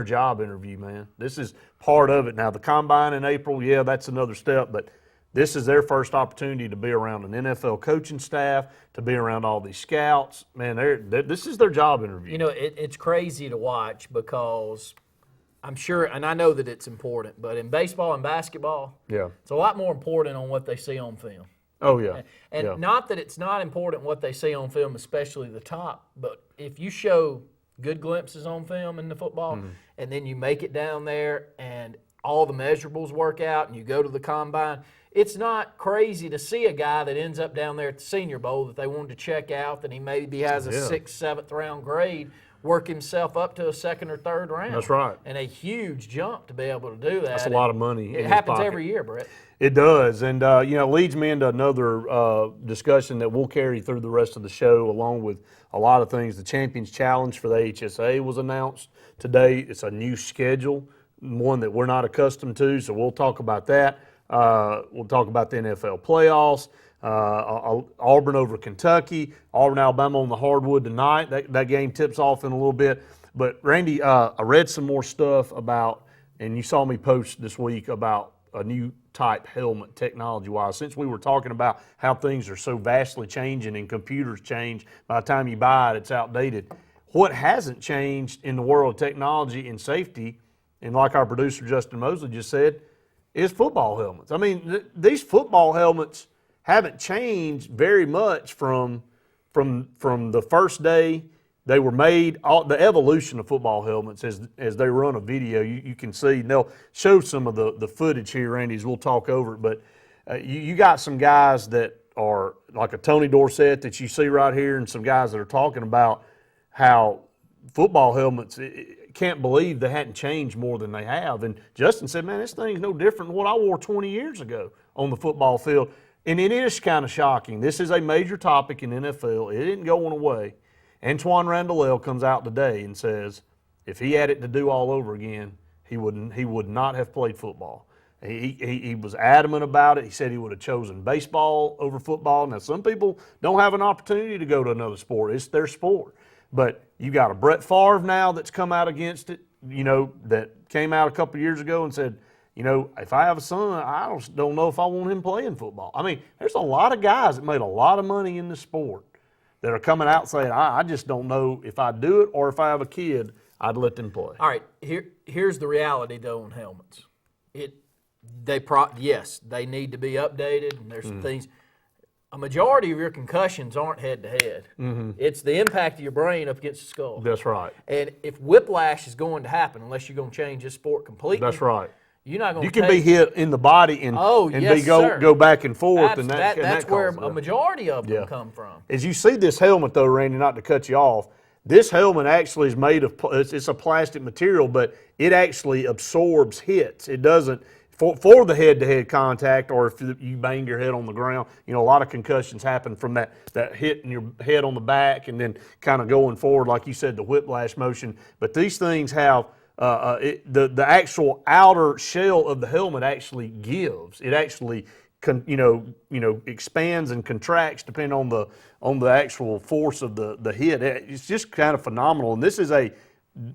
job interview, man. This is part of it. Now, the Combine in April, yeah, that's another step, but this is their first opportunity to be around an NFL coaching staff, to be around all these scouts. Man, this is their job interview. You know, it's crazy to watch because I'm sure, and I know that it's important, but in baseball and basketball, it's a lot more important on what they see on film. Oh, yeah. And not that it's not important what they see on film, especially the top, but if you show good glimpses on film in the football, and then you make it down there and all the measurables work out and you go to the Combine, it's not crazy to see a guy that ends up down there at the Senior Bowl that they wanted to check out, that he maybe has a 6th, 7th round grade, work himself up to a 2nd or 3rd round. That's right. And a huge jump to be able to do that. That's a lot of money. It happens every year, Brett. It does. And, leads me into another discussion that we'll carry through the rest of the show, along with a lot of things. The Champions Challenge for the HSA was announced today. It's a new schedule, one that we're not accustomed to, so we'll talk about that. We'll talk about the NFL playoffs, Auburn over Kentucky, Auburn, Alabama on the hardwood tonight. That game tips off in a little bit. But, Randy, I read some more stuff about, and you saw me post this week about a new type helmet technology-wise. Since we were talking about how things are so vastly changing and computers change, by the time you buy it, it's outdated. What hasn't changed in the world of technology and safety, and like our producer Justin Mosley just said, is football helmets. I mean, these football helmets haven't changed very much from the first day they were made. The evolution of football helmets, as they run a video, you can see, and they'll show some of the footage here, Randy, as we'll talk over it. But you got some guys that are like a Tony Dorsett that you see right here, and some guys that are talking about how football helmets, can't believe they hadn't changed more than they have. And Justin said, man, this thing's no different than what I wore 20 years ago on the football field. And it is kind of shocking. This is a major topic in NFL. It isn't going away. Antoine Randall comes out today and says if he had it to do all over again, he would not have played football. He was adamant about it. He said he would have chosen baseball over football. Now, some people don't have an opportunity to go to another sport. It's their sport. But you got a Brett Favre now that's come out against it, that came out a couple of years ago and said, if I have a son, I don't know if I want him playing football. I mean, there's a lot of guys that made a lot of money in the sport that are coming out saying, I just don't know if I do it, or if I have a kid, I'd let them play. All right, here's the reality, though, on helmets. Yes, they need to be updated, and there's some things. A majority of your concussions aren't head-to-head. It's the impact of your brain up against the skull. That's right. And if whiplash is going to happen, unless you're going to change this sport completely. That's right. You're not going to. You can be hit in the body and go back and forth, that's where a majority of them come from. As you see this helmet, though, Randy, not to cut you off, this helmet actually is made of. It's a plastic material, but it actually absorbs hits. It doesn't. For the head-to-head contact, or if you bang your head on the ground, a lot of concussions happen from that hitting your head on the back and then kind of going forward, like you said, the whiplash motion. But these things have the actual outer shell of the helmet actually gives. It actually expands and contracts depending on the actual force of the hit. It's just kind of phenomenal. And this is a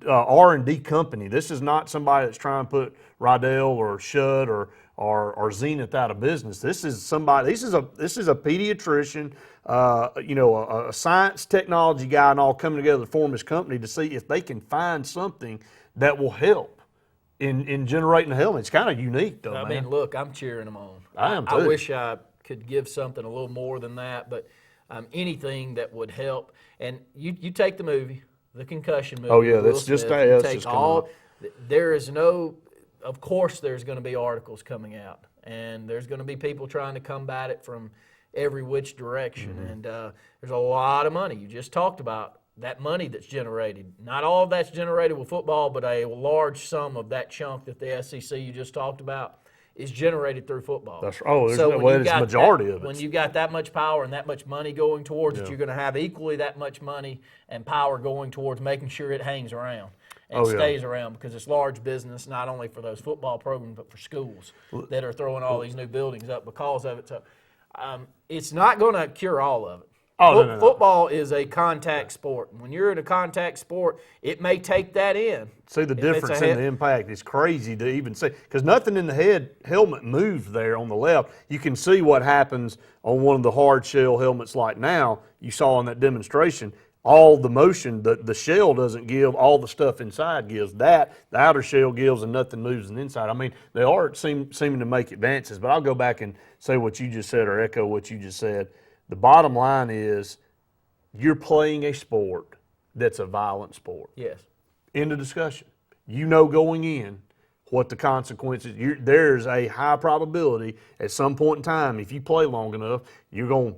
R&D company. This is not somebody that's trying to put Rydell or Shud or Zenith out of business. This is somebody. This is a pediatrician, a science technology guy, and all coming together to form this company to see if they can find something that will help in generating a helmet. It's kind of unique, though. I mean, look, I'm cheering them on. I am too. I wish I could give something a little more than that, but anything that would help. And you take the movie. The concussion movie. Oh yeah, that's just that. Take all. There is no. Of course, there's going to be articles coming out, and there's going to be people trying to combat it from every which direction. And there's a lot of money. You just talked about that money that's generated. Not all of that's generated with football, but a large sum of that chunk that the SEC you just talked about is generated through football. That's it's when the majority of it. When you got that much power and that much money going towards it, Yeah. you're going to have equally that much money and power going towards making sure it hangs around and stays around, because it's large business, not only for those football programs, but for schools that are throwing all these new buildings up because of it. So it's not going to cure all of it. No. Football is a contact sport. When you're in a contact sport, it may take that in. See the difference in the impact. It's crazy to even see, because nothing in the helmet moves there on the left. You can see what happens on one of the hard shell helmets like now. You saw in that demonstration, all the motion, the shell doesn't give, all the stuff inside gives. The outer shell gives, and nothing moves on the inside. I mean, they are seeming to make advances, but I'll go back and say what you just said, or echo what you just said. The bottom line is you're playing a sport that's a violent sport. Yes. End of discussion. You know going in what the consequences. There's a high probability at some point in time, if you play long enough, you're going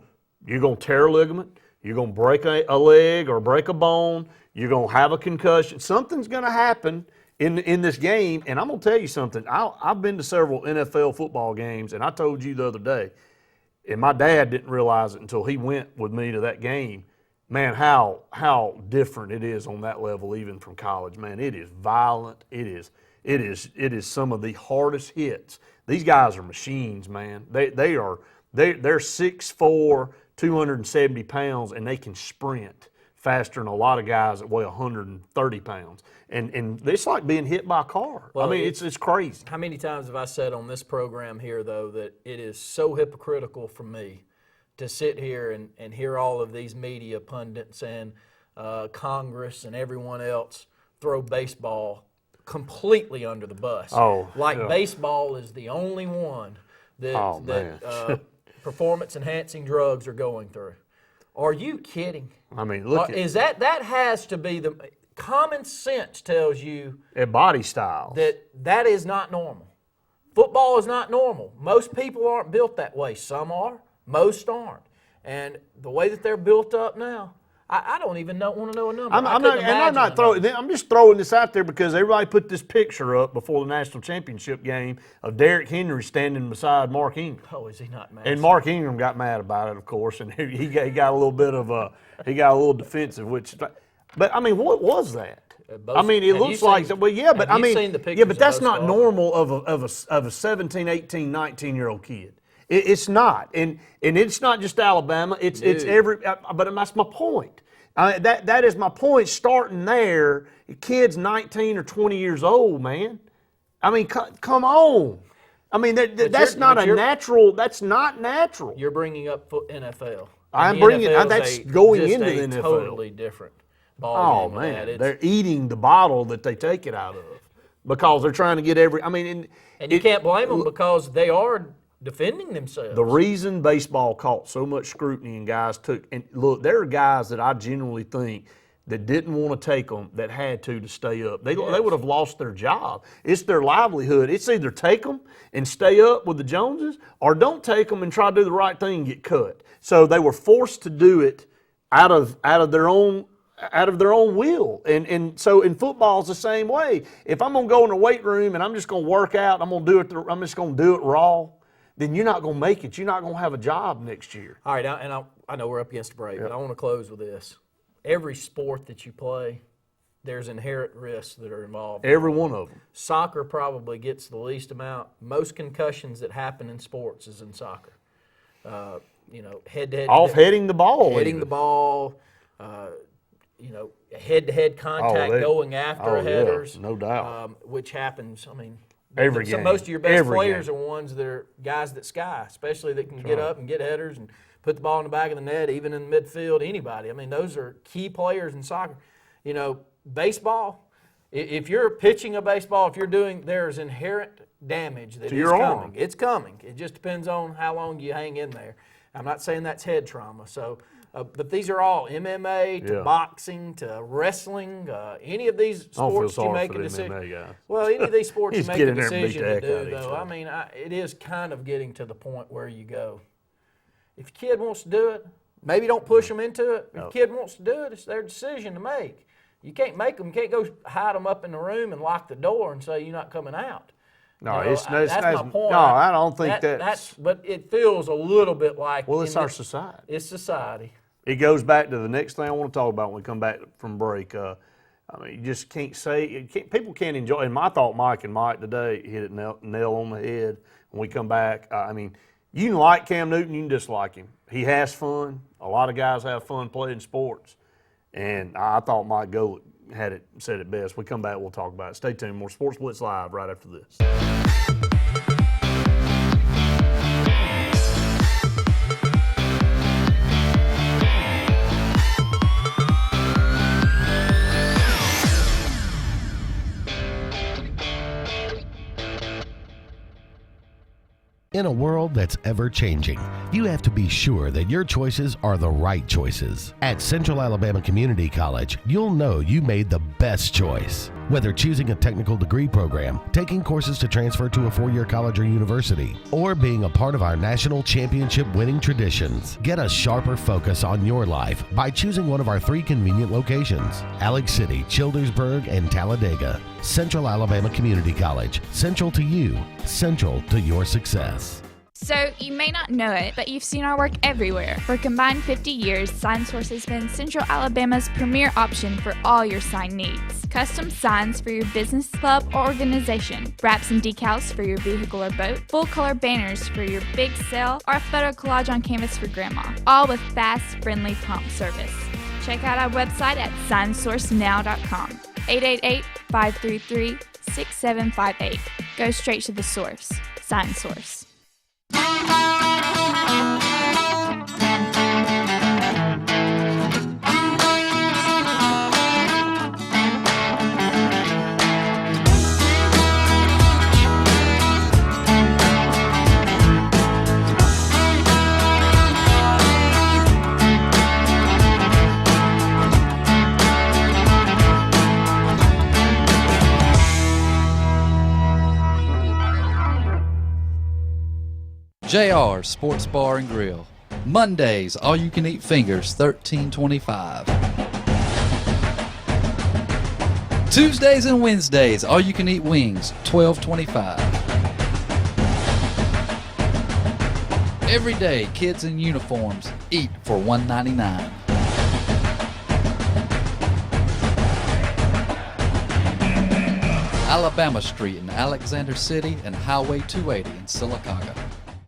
to tear a ligament, you're going to break a leg or break a bone, you're going to have a concussion. Something's going to happen in this game, and I'm going to tell you something. I've been to several NFL football games, and I told you the other day, and my dad didn't realize it until he went with me to that game. Man, how different it is on that level, even from college. Man, it is violent. It is some of the hardest hits. These guys are machines, man. They're 6'4", 270 pounds, and they can sprint faster than a lot of guys that weigh 130 pounds. And it's like being hit by a car. Well, I mean, it's crazy. How many times have I said on this program here, though, that it is so hypocritical for me to sit here and hear all of these media pundits and Congress and everyone else throw baseball completely under the bus. Baseball is the only one that performance-enhancing drugs are going through. Are you kidding? I mean, look. That has to be the common sense tells you body style that is not normal. Football is not normal. Most people aren't built that way. Some are, most aren't. And the way that they're built up now, I don't even want to know a number. I'm just throwing this out there because everybody put this picture up before the national championship game of Derrick Henry standing beside Mark Ingram. Oh, is he not mad? And Mark Ingram got mad about it, of course, and he got a little bit of defensive. But I mean, what was that? I mean, it looks like but that's not normal of a 17, 18, 19-year-old kid. It's not, and it's not just Alabama. It's every. But that's my point. That is my point. Starting there, kids 19 or 20 years old, man. I mean, come on. I mean, that's not natural. That's not natural. You're bringing up NFL. I'm bringing. That's going into the NFL. Totally different ball game. Man, they're eating the bottle that they take it out of because they're trying to get every. I mean, and you can't blame them because they are defending themselves. The reason baseball caught so much scrutiny and guys and look, there are guys that I genuinely think that didn't want to take them that had to stay up. They would have lost their job. It's their livelihood. It's either take them and stay up with the Joneses or don't take them and try to do the right thing and get cut. So they were forced to do it out of their own will. And so in football it's the same way. If I'm going to go in the weight room and I'm just going to work out, I'm just going to do it raw, then you're not going to make it. You're not going to have a job next year. All right, and I know we're up against a break, but I want to close with this. Every sport that you play, there's inherent risks that are involved. Every one of them. Soccer probably gets the least amount. Most concussions that happen in sports is in soccer. Head-to-head. Off-heading the ball. Hitting the ball, head-to-head contact going after headers. Yeah, no doubt. Which happens, I mean, every game. Most of your best players are ones that are guys that sky, especially that can get up and get headers and put the ball in the back of the net, even in the midfield, anybody. I mean, those are key players in soccer. Baseball, if you're pitching a baseball, there's inherent damage that is coming. It's coming. It just depends on how long you hang in there. I'm not saying that's head trauma. So, but these are all MMA to boxing to wrestling. Any of these sports you make a decision. Well, any of these sports you make a decision to do, though. I mean, it is kind of getting to the point where you go, if your kid wants to do it, maybe don't push them into it. If your kid wants to do it, it's their decision to make. You can't make them. You can't go hide them up in the room and lock the door and say you're not coming out. No, that's my point. No, I don't think that's. But it feels a little bit like. Well, it's our society. It's society. It goes back to the next thing I want to talk about when we come back from break. I mean, you just can't say people can't enjoy. And I thought Mike today hit it nail on the head. When we come back, I mean, you can like Cam Newton, you can dislike him. He has fun. A lot of guys have fun playing sports, and I thought Mike Golick said it best. We come back, we'll talk about it. Stay tuned. More Sports Blitz Live right after this. In a world that's ever-changing, you have to be sure that your choices are the right choices. At Central Alabama Community College, you'll know you made the best choice. Whether choosing a technical degree program, taking courses to transfer to a four-year college or university, or being a part of our national championship winning traditions, get a sharper focus on your life by choosing one of our 3 convenient locations: Alex City, Childersburg, and Talladega. Central Alabama Community College. Central to you, central to your success. So, you may not know it, but you've seen our work everywhere. For a combined 50 years, SignSource has been Central Alabama's premier option for all your sign needs. Custom signs for your business, club, or organization, wraps and decals for your vehicle or boat, full-color banners for your big sale, or a photo collage on canvas for grandma, all with fast, friendly, prompt service. Check out our website at signsourcenow.com. 888-533-6758. Go straight to the source. SignSource. JR Sports Bar and Grill. Mondays, all you can eat fingers, $13.25. Tuesdays and Wednesdays, all you can eat wings, $12.25. Every day, kids in uniforms eat for $1.99. Alabama Street in Alexander City and Highway 280 in Sylacauga.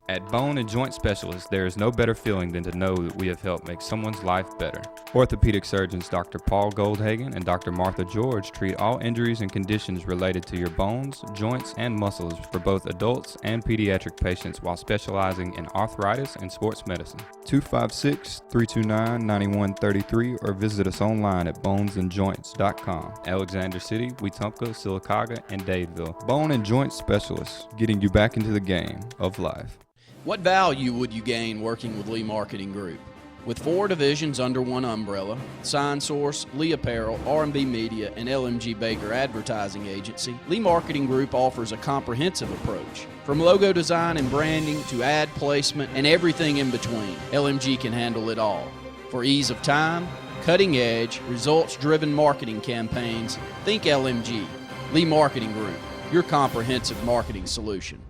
At Bone and Joint Specialists, there is no better feeling than to know that we have helped make someone's life better. Orthopedic surgeons Dr. Paul Goldhagen and Dr. Martha George treat all injuries and conditions related to your bones, joints, and muscles for both adults and pediatric patients while specializing in arthritis and sports medicine. 256-329-9133 or visit us online at bonesandjoints.com. Alexander City, Wetumpka, Sylacauga, and Dadeville. Bone and Joint Specialists, getting you back into the game of life. What value would you gain working with Lee Marketing Group? With 4 divisions under one umbrella, SignSource, Lee Apparel, R&B Media, and LMG Baker Advertising Agency, Lee Marketing Group offers a comprehensive approach. From logo design and branding to ad placement and everything in between, LMG can handle it all. For ease of time, cutting-edge, results-driven marketing campaigns, think LMG. Lee Marketing Group, your comprehensive marketing solution.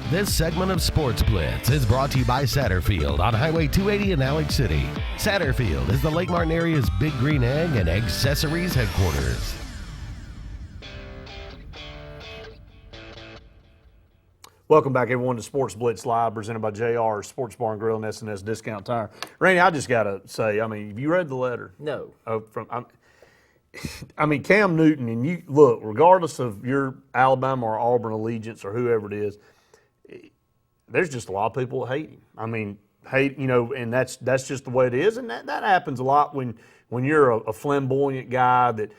This segment of Sports Blitz is brought to you by Satterfield on Highway 280 in Alex City. Satterfield is the Lake Martin area's Big Green Egg and Accessories headquarters. Welcome back, everyone, to Sports Blitz Live, presented by JR Sports Bar and Grill and S&S Discount Tire. Randy, I just got to say, I mean, have you read the letter? No. Cam Newton, and you look, regardless of your Alabama or Auburn allegiance or whoever it is, there's just a lot of people that hate him. I mean, and that's just the way it is, and that happens a lot when you're a flamboyant guy that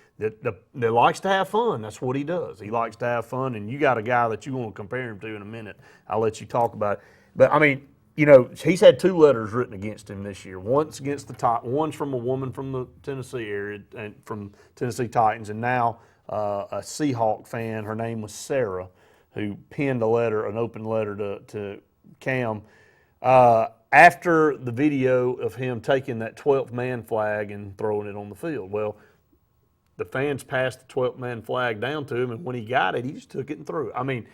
likes to have fun. That's what he does. He likes to have fun, and you got a guy that you want to compare him to in a minute. I'll let you talk about it. But, I mean, he's had 2 letters written against him this year. One's against one's from a woman from the Tennessee area, and from Tennessee Titans, and now a Seahawk fan. Her name was Sarah, who penned an open letter to Cam after the video of him taking that 12th man flag and throwing it on the field. Well, the fans passed the 12th man flag down to him, and when he got it, he just took it and threw it. I mean,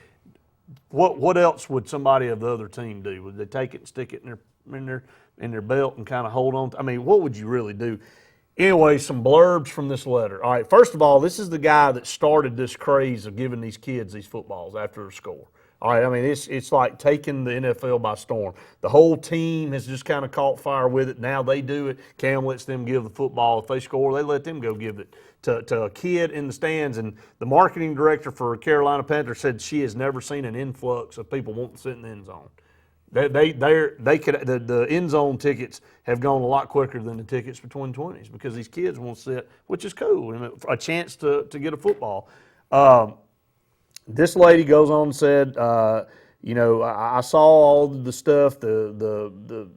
what else would somebody of the other team do? Would they take it and stick it in their belt and kind of hold on? I mean, what would you really do? Anyway, some blurbs from this letter. All right, first of all, this is the guy that started this craze of giving these kids these footballs after a score. All right, I mean, it's like taking the NFL by storm. The whole team has just kind of caught fire with it. Now they do it. Cam lets them give the football. If they score, they let them go give it to a kid in the stands. And the marketing director for Carolina Panthers said she has never seen an influx of people wanting to sit in the end zone. The end zone tickets have gone a lot quicker than the tickets between 20s because these kids want to sit, which is cool, and a chance to get a football. This lady goes on and said, I saw all the stuff, the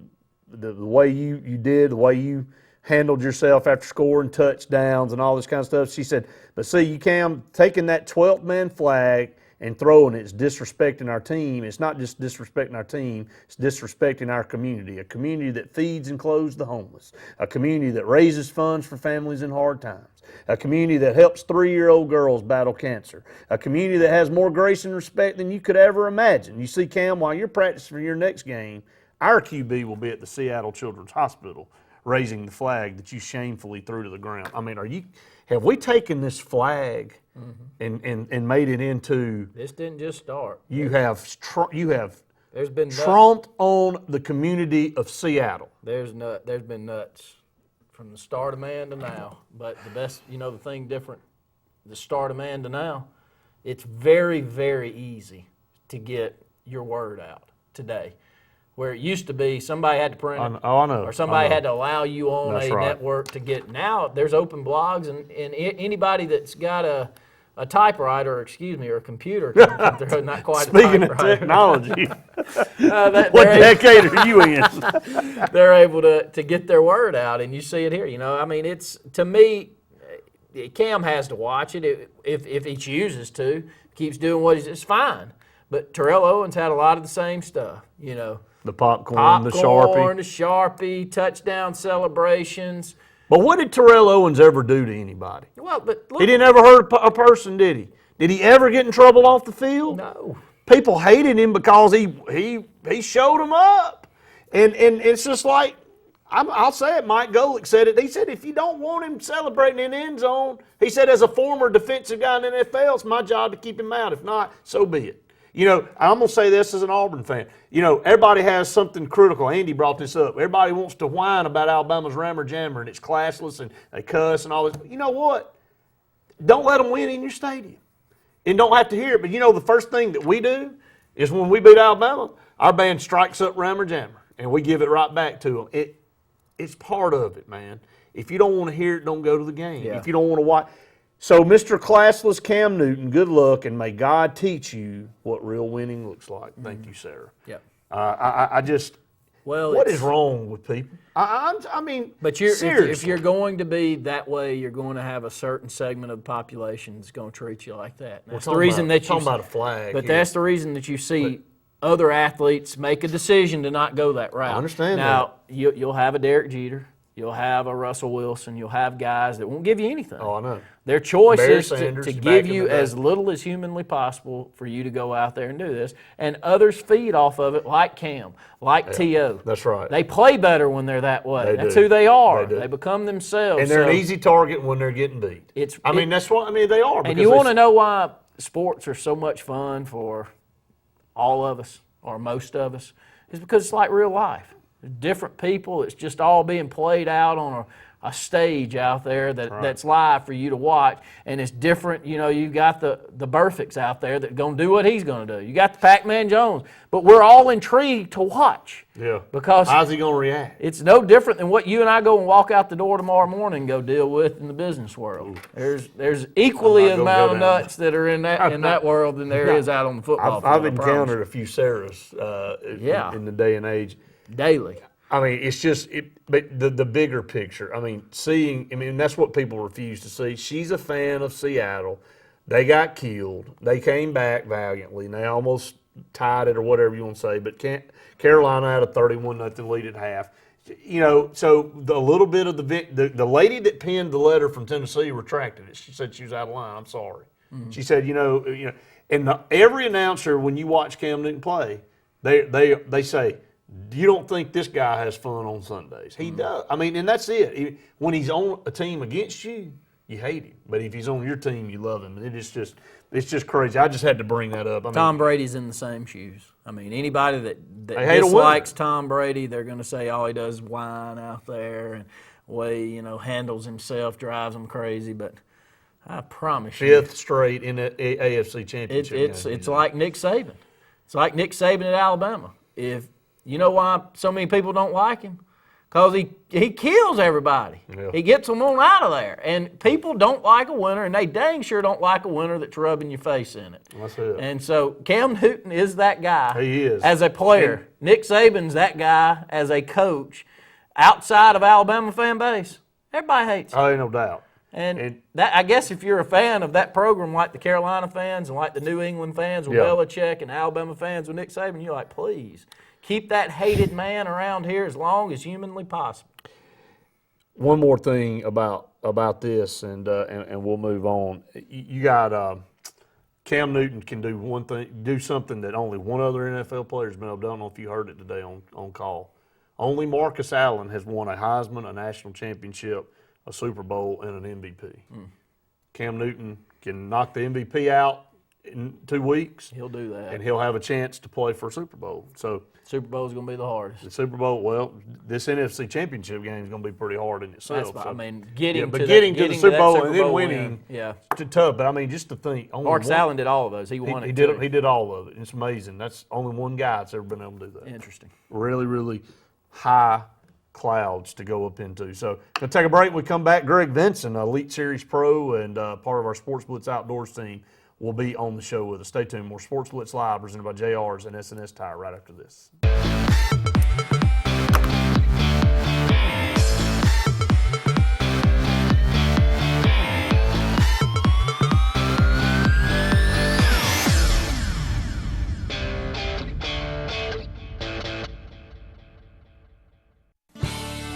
way you did, the way you handled yourself after scoring touchdowns and all this kind of stuff. She said, but see, you Cam, taking that 12th man flag and throwing it is disrespecting our team. It's not just disrespecting our team, it's disrespecting our community, a community that feeds and clothes the homeless, a community that raises funds for families in hard times, a community that helps 3-year-old girls battle cancer, a community that has more grace and respect than you could ever imagine. You see, Cam, while you're practicing for your next game, our QB will be at the Seattle Children's Hospital raising the flag that you shamefully threw to the ground. I mean, have we taken this flag and made it into? This didn't just start. You have There's been trumped on the community of Seattle. There's been nuts from the start of man to now. But the best, the thing different, the start of man to now, it's very, very easy to get your word out today. Where it used to be somebody had to print it. I know. Or somebody had to allow you on network to get. Now there's open blogs, and anybody that's got a typewriter, or a computer, not quite Speaking a typewriter. of technology, what decade are you in? They're able to get their word out, and you see it here. I mean, it's, to me, Cam has to watch it if he chooses to. Keeps doing what it's fine. But Terrell Owens had a lot of the same stuff, The popcorn, the Sharpie, touchdown celebrations. But what did Terrell Owens ever do to anybody? Well, but look, he didn't ever hurt a person, did he? Did he ever get in trouble off the field? No. People hated him because he showed them up, and it's just like, I'll say it. Mike Golick said it. He said, if you don't want him celebrating in the end zone, he said, as a former defensive guy in the NFL, it's my job to keep him out. If not, so be it. I'm going to say this as an Auburn fan. Everybody has something critical. Andy brought this up. Everybody wants to whine about Alabama's Rammer Jammer, and it's classless, and they cuss and all this. But you know what? Don't let them win in your stadium. And don't have to hear it. But the first thing that we do is when we beat Alabama, our band strikes up Rammer Jammer, and we give it right back to them. It's part of it, man. If you don't want to hear it, don't go to the game. Yeah. If you don't want to watch. So, Mr. Classless Cam Newton, good luck, and may God teach you what real winning looks like. Thank you, Sarah. Yeah. What is wrong with people? I mean, but seriously. If you're going to be that way, you're going to have a certain segment of the population that's going to treat you like that. And that's the reason that you talking about a flag. But that's the reason that you see other athletes make a decision to not go that route. I understand now, you'll have a Derek Jeter. You'll have a Russell Wilson. You'll have guys that won't give you anything. Oh, I know. Their choice Barry is Sanders to back give in you the day. as little as humanly possible for you to go out there and do this. And others feed off of it, like Cam, like T.O. That's right. They play better when they're that way. That's do. who they are. They do. They become themselves. And they're an easy target when they're getting beat. That's what they are. And you want to know why sports are so much fun for all of us, or most of us, is because it's like real life. Different people. It's just all being played out on a stage out there that's live for you to watch, and it's different. You know, you got the Burficts out there that going to do what he's going to do. You got the Pac-Man Jones, but we're all intrigued to watch. Yeah. Because how's he going to react? It's no different than what you and I go and walk out the door tomorrow morning and go deal with in the business world. There's equally an amount of nuts that are in that world than there is out on the football field. I've encountered a few Sarahs in the day and age. Daily. I mean, it's just but the bigger picture. I mean, that's what people refuse to see. She's a fan of Seattle. They got killed. They came back valiantly, and they almost tied it or whatever you want to say. But Carolina had a 31-0 lead at half. You know, so the little bit of the lady that penned the letter from Tennessee retracted it. She said she was out of line. I'm sorry. Mm-hmm. She said, you know, and every announcer when you watch Cam Newton play, they say, you don't think this guy has fun on Sundays. He does. I mean, and that's it. When he's on a team against you, you hate him. But if he's on your team, you love him. It's just crazy. I just had to bring that up. Tom Brady's in the same shoes. I mean, anybody that dislikes Tom Brady, they're going to say all he does is whine out there and way, handles himself, drives them crazy. But I promise you. Fifth straight in the AFC Championship. It's like Nick Saban. It's like Nick Saban at Alabama. You know why so many people don't like him? Because he kills everybody. Yeah. He gets them on out of there. And people don't like a winner, and they dang sure don't like a winner that's rubbing your face in it. That's it. And so Cam Newton is that guy. He is. As a player. Nick Saban's that guy as a coach. Outside of Alabama fan base, everybody hates him. Oh, ain't no doubt. And that, I guess if you're a fan of that program, like the Carolina fans and like the New England fans with Belichick and Alabama fans with Nick Saban, you're like, please. Keep that hated man around here as long as humanly possible. One more thing about this, and we'll move on. You got Cam Newton can do something that only one other NFL player has been able to do. I don't know if you heard it today on call. Only Marcus Allen has won a Heisman, a national championship, a Super Bowl, and an MVP. Cam Newton can knock the MVP out in 2 weeks. He'll do that. And he'll have a chance to play for a Super Bowl. So Super Bowl is going to be the hardest. The Super Bowl, well, this NFC Championship game is going to be pretty hard in itself. That's getting to the Super Bowl and then winning, it's tough. But I mean, just to think, Marcus Allen did all of those. He won it. He did all of it. It's amazing. That's only one guy that's ever been able to do that. Interesting. Really, really high clouds to go up into. So we'll take a break. When we come back, Greg Vinson, Elite Series Pro and part of our Sportz Blitz Outdoors team, will be on the show with us. Stay tuned. More Sportz Blitz Live presented by JR's and SNS Tire right after this.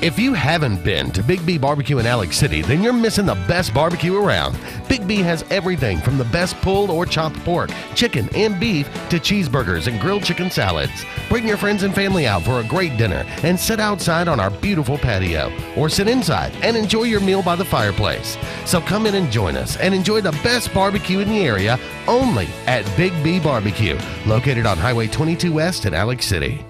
If you haven't been to Big B Barbecue in Alex City, then you're missing the best barbecue around. Big B has everything from the best pulled or chopped pork, chicken, and beef to cheeseburgers and grilled chicken salads. Bring your friends and family out for a great dinner and sit outside on our beautiful patio, or sit inside and enjoy your meal by the fireplace. So come in and join us and enjoy the best barbecue in the area only at Big B Barbecue, located on Highway 22 West in Alex City.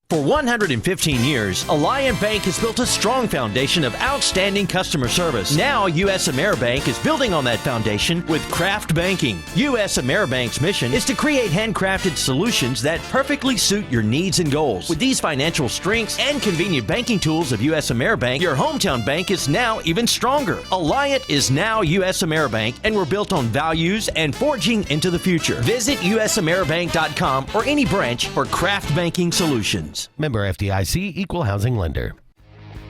For 115 years, Alliant Bank has built a strong foundation of outstanding customer service. Now, U.S. AmeriBank is building on that foundation with Craft Banking. U.S. AmeriBank's mission is to create handcrafted solutions that perfectly suit your needs and goals. With these financial strengths and convenient banking tools of U.S. AmeriBank, your hometown bank is now even stronger. Alliant is now U.S. AmeriBank, and we're built on values and forging into the future. Visit usameribank.com or any branch for Craft Banking solutions. Member FDIC, Equal Housing Lender.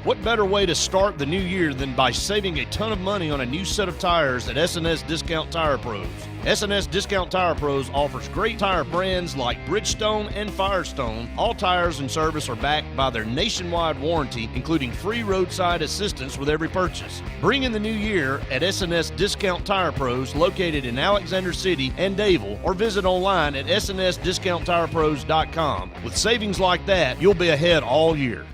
What better way to start the new year than by saving a ton of money on a new set of tires at SNS Discount Tire Pros? SNS Discount Tire Pros offers great tire brands like Bridgestone and Firestone. All tires and service are backed by their nationwide warranty, including free roadside assistance with every purchase. Bring in the new year at SNS Discount Tire Pros, located in Alexander City and Dayville, or visit online at snsdiscounttirepros.com. With savings like that, you'll be ahead all year.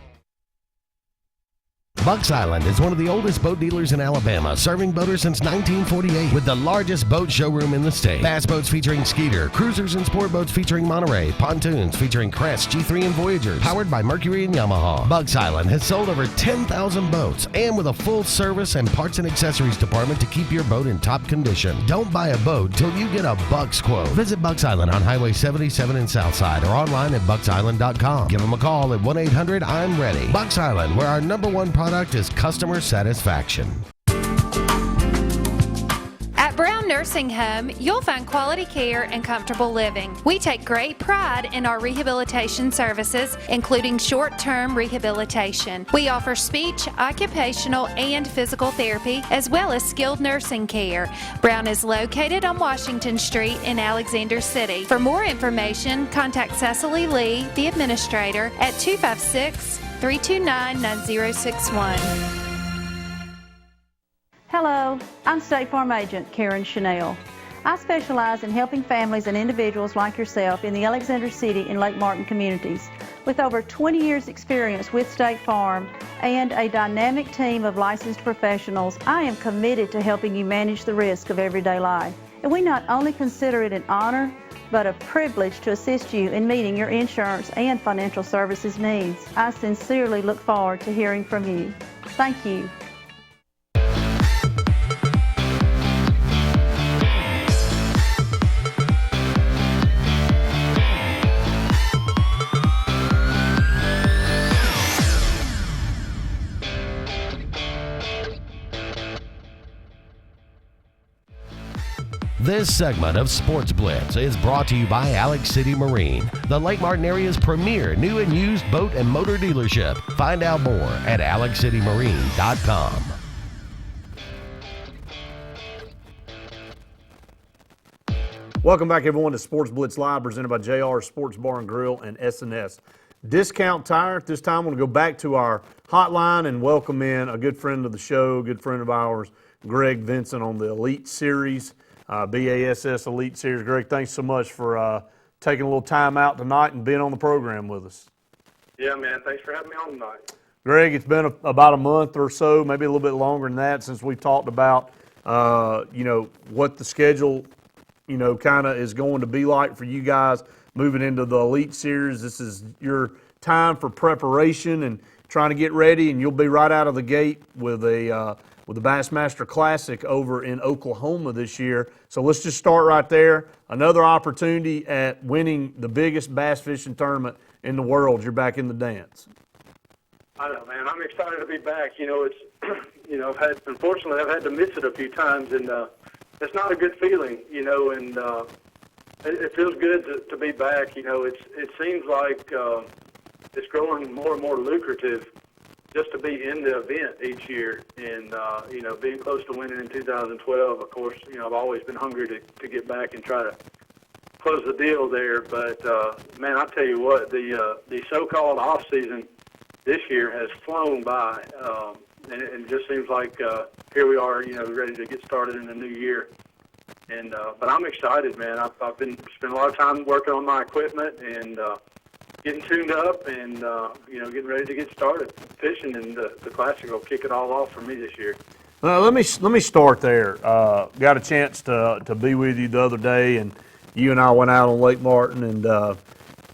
Bucks Island is one of the oldest boat dealers in Alabama, serving boaters since 1948 with the largest boat showroom in the state. Bass boats featuring Skeeter, cruisers and sport boats featuring Monterey, pontoons featuring Crest, G3 and Voyagers, powered by Mercury and Yamaha. Bucks Island has sold over 10,000 boats and with a full service and parts and accessories department to keep your boat in top condition. Don't buy a boat till you get a Bucks quote. Visit Bucks Island on Highway 77 in Southside or online at bucksisland.com. Give them a call at 1-800-I'm-READY. Bucks Island, where our #1 product is customer satisfaction. At Brown Nursing Home, you'll find quality care and comfortable living. We take great pride in our rehabilitation services, including short-term rehabilitation. We offer speech, occupational, and physical therapy, as well as skilled nursing care. Brown is located on Washington Street in Alexander City. For more information, contact Cecily Lee, the administrator, at 256-329-9061. Hello, I'm State Farm Agent Karen Chanel. I specialize in helping families and individuals like yourself in the Alexander City and Lake Martin communities. With over 20 years experience with State Farm and a dynamic team of licensed professionals, I am committed to helping you manage the risk of everyday life. And we not only consider it an honor, but a privilege to assist you in meeting your insurance and financial services needs. I sincerely look forward to hearing from you. Thank you. This segment of Sports Blitz is brought to you by Alex City Marine, the Lake Martin area's premier new and used boat and motor dealership. Find out more at alexcitymarine.com. Welcome back, everyone, to Sports Blitz Live, presented by JR Sports Bar and Grill and S&S Discount Tire. At this time, I want to go back to our hotline and welcome in a good friend of the show, a good friend of ours, Greg Vincent, on the Elite Series. BASS Elite Series. Greg, thanks so much for taking a little time out tonight and being on the program with us. Yeah, man. Thanks for having me on tonight. Greg, it's been about a month or so, maybe a little bit longer than that, since we've talked about, what the schedule, kind of is going to be like for you guys moving into the Elite Series. This is your time for preparation and trying to get ready, and you'll be right out of the gate with the Bassmaster Classic over in Oklahoma this year. So let's just start right there. Another opportunity at winning the biggest bass fishing tournament in the world. You're back in the dance. I know, man. I'm excited to be back. Unfortunately, I've had to miss it a few times, and it's not a good feeling, and it feels good to be back. It seems like it's growing more and more lucrative just to be in the event each year, and being close to winning in 2012. Of course, I've always been hungry to get back and try to close the deal there. But man, I tell you what, the so-called off season this year has flown by, and it just seems like here we are, ready to get started in the new year. And but I'm excited, man. I've been spending a lot of time working on my equipment and getting tuned up and, getting ready to get started fishing, and the Classic will kick it all off for me this year. Let me start there. Got a chance to be with you the other day, and you and I went out on Lake Martin and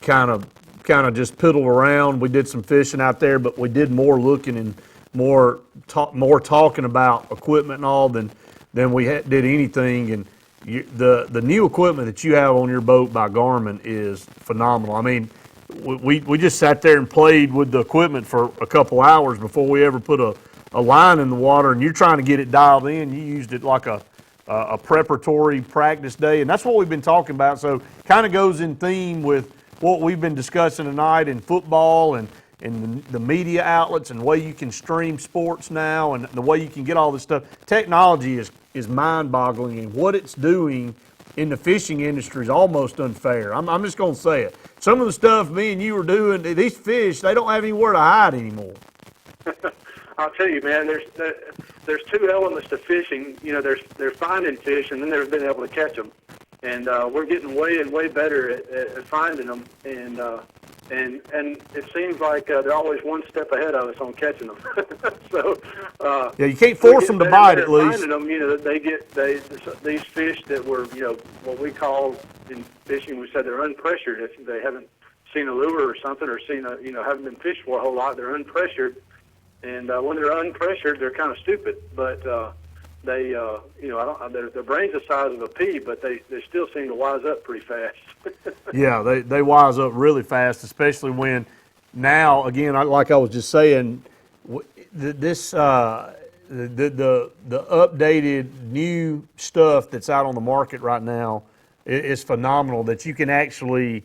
kind of just piddled around. We did some fishing out there, but we did more looking and more talking about equipment and all than we did anything. And the new equipment that you have on your boat by Garmin is phenomenal. I mean, we just sat there and played with the equipment for a couple hours before we ever put a line in the water, and you're trying to get it dialed in. You used it like a preparatory practice day, and that's what we've been talking about. So kind of goes in theme with what we've been discussing tonight in football and the media outlets and the way you can stream sports now and the way you can get all this stuff. Technology is mind-boggling, and what it's doing in the fishing industry is almost unfair. I'm just going to say it. Some of the stuff me and you were doing, these fish, they don't have anywhere to hide anymore. I'll tell you, man, there's two elements to fishing. There's finding fish, and then there's being able to catch them. And we're getting way and way better at finding them. And And it seems like they're always one step ahead of us on catching them. So yeah, you can't force them to bite at least. Finding them, these fish that were, what we call in fishing, we said they're unpressured. If they haven't seen a lure or something, or haven't been fished for a whole lot, they're unpressured. And when they're unpressured, they're kind of stupid. But they, their brain's the size of a pea, but they still seem to wise up pretty fast. Yeah, they wise up really fast, especially when now, again, like I was just saying, this the updated new stuff that's out on the market right now is phenomenal, that you can actually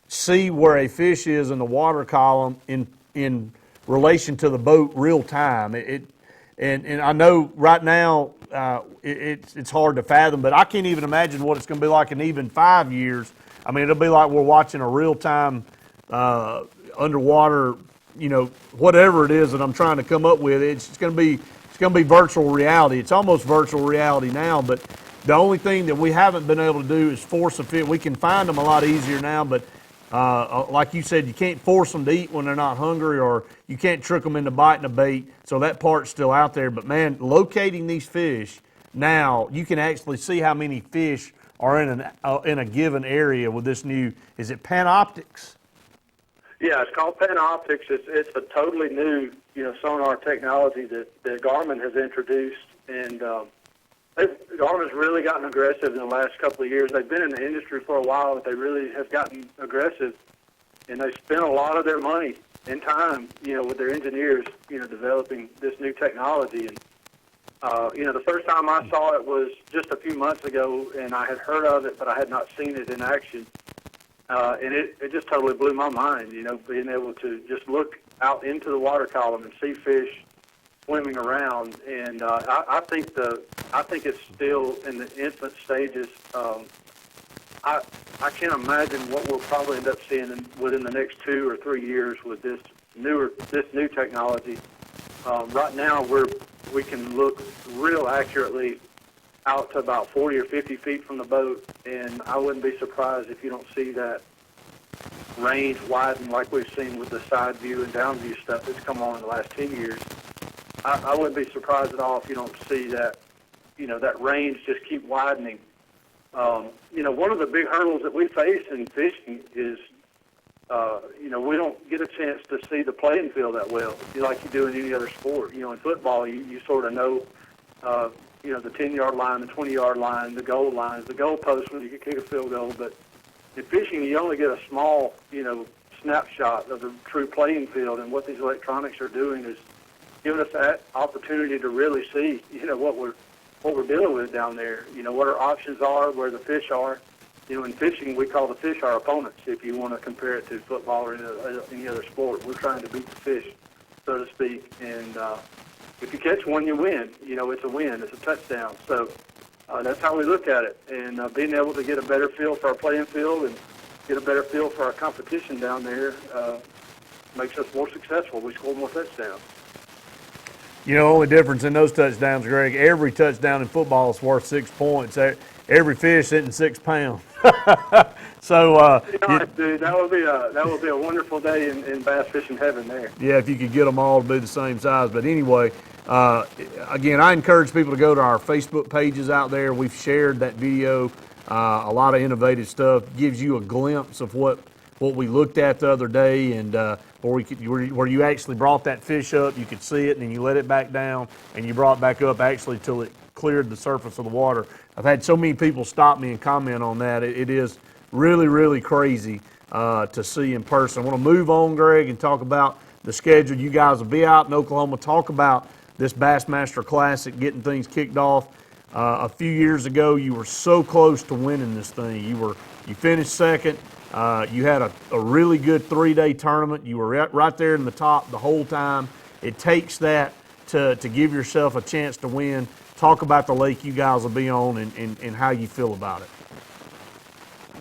see where a fish is in the water column in relation to the boat real time. And I know right now it's hard to fathom, but I can't even imagine what it's going to be like in even 5 years. I mean, it'll be like we're watching a real-time underwater, whatever it is that I'm trying to come up with. It's going to be virtual reality. It's almost virtual reality now, but the only thing that we haven't been able to do is force a fish. We can find them a lot easier now, but like you said, you can't force them to eat when they're not hungry, or you can't trick them into biting a bait. So that part's still out there. But man, locating these fish now, you can actually see how many fish are in a given area with this new. Is it Panoptics? Yeah, it's called Panoptics. It's a totally new sonar technology that Garmin has introduced, and Garmin's really gotten aggressive in the last couple of years. They've been in the industry for a while, but they really have gotten aggressive, and they spent a lot of their money and time, with their engineers, developing this new technology. And the first time I saw it was just a few months ago, and I had heard of it, but I had not seen it in action. And it just totally blew my mind, being able to just look out into the water column and see fish swimming around. And I think it's still in the infant stages. I can't imagine what we'll probably end up seeing within the next 2 or 3 years with this new technology. Right now, we can look real accurately out to about 40 or 50 feet from the boat, and I wouldn't be surprised if you don't see that range widen like we've seen with the side view and down view stuff that's come on in the last 10 years. I wouldn't be surprised at all if you don't see that, that range just keep widening. One of the big hurdles that we face in fishing is, we don't get a chance to see the playing field that well, like you do in any other sport. In football, you sort of know, the 10-yard line, the 20-yard line, the goal lines, the goal post when you can kick a field goal. But in fishing, you only get a small, snapshot of the true playing field. And what these electronics are doing is giving us that opportunity to really see, what we're dealing with down there. What our options are, where the fish are. In fishing, we call the fish our opponents. If you want to compare it to football or any other sport, we're trying to beat the fish, so to speak. And if you catch one, you win. It's a win. It's a touchdown. So that's how we look at it. And being able to get a better feel for our playing field and get a better feel for our competition down there makes us more successful. We score more touchdowns. The only difference in those touchdowns, Greg, every touchdown in football is worth 6 points. Every fish hitting 6 pounds. So, dude, that would be a wonderful day in bass fishing heaven there. Yeah, if you could get them all to be the same size. But anyway, again, I encourage people to go to our Facebook pages out there. We've shared that video. A lot of innovative stuff. Gives you a glimpse of what we looked at the other day, and where you actually brought that fish up, you could see it, and then you let it back down, and you brought it back up actually till it cleared the surface of the water. I've had so many people stop me and comment on that. It is really, really crazy to see in person. I want to move on, Greg, and talk about the schedule. You guys will be out in Oklahoma. Talk about this Bassmaster Classic, getting things kicked off. A few years ago, you were so close to winning this thing. You finished second. You had a really good 3-day tournament. You were right there in the top the whole time. It takes that to give yourself a chance to win. Talk about the lake you guys will be on and how you feel about it.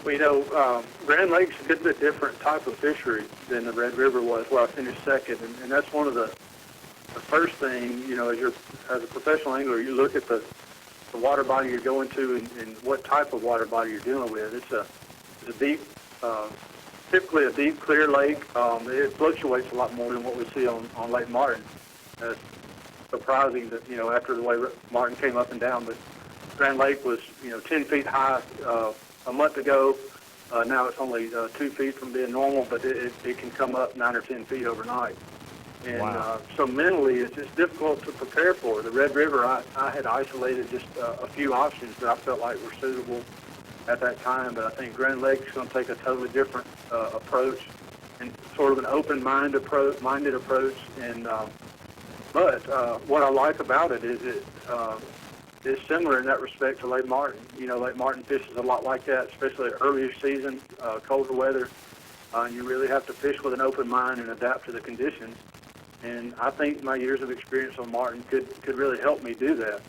Well, Grand Lake's a good bit different type of fishery than the Red River was, where I finished second. And that's one of the first thing, as a professional angler, you look at the water body you're going to and what type of water body you're dealing with. It's a deep typically a deep, clear lake. It fluctuates a lot more than what we see on Lake Martin. It's surprising that, after the way Martin came up and down, but Grand Lake was, 10 feet high a month ago. Now it's only 2 feet from being normal, but it can come up 9 or 10 feet overnight. And so mentally, it's just difficult to prepare for. The Red River, I had isolated just a few options that I felt like were suitable at that time, but I think Grand Lake is going to take a totally different approach and sort of an open-minded approach. And but what I like about it is it's similar in that respect to Lake Martin. Lake Martin fishes a lot like that, especially earlier season, colder weather. You really have to fish with an open mind and adapt to the conditions. And I think my years of experience on Martin could really help me do that.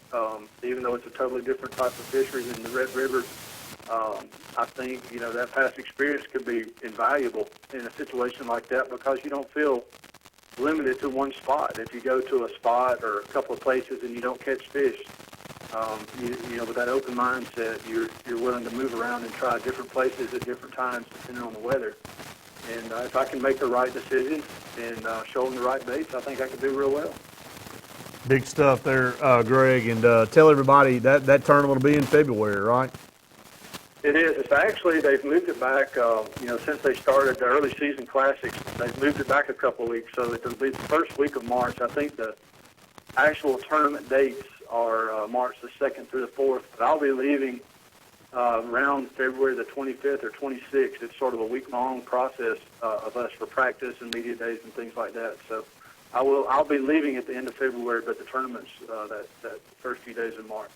Even though it's a totally different type of fishery than the Red River, I think, that past experience could be invaluable in a situation like that because you don't feel limited to one spot. If you go to a spot or a couple of places and you don't catch fish, with that open mindset, you're willing to move around and try different places at different times depending on the weather. And if I can make the right decision and show them the right baits, I think I can do real well. Big stuff there, Greg. And tell everybody that tournament will be in February, right? It is. It's actually, they've moved it back, since they started the early season classics, they've moved it back a couple of weeks. So it'll be the first week of March. I think the actual tournament dates are March the 2nd through the 4th. But I'll be leaving around February the 25th or 26th. It's sort of a week-long process of us for practice and media days and things like that. So I'll be leaving at the end of February, but the tournament's that first few days in March.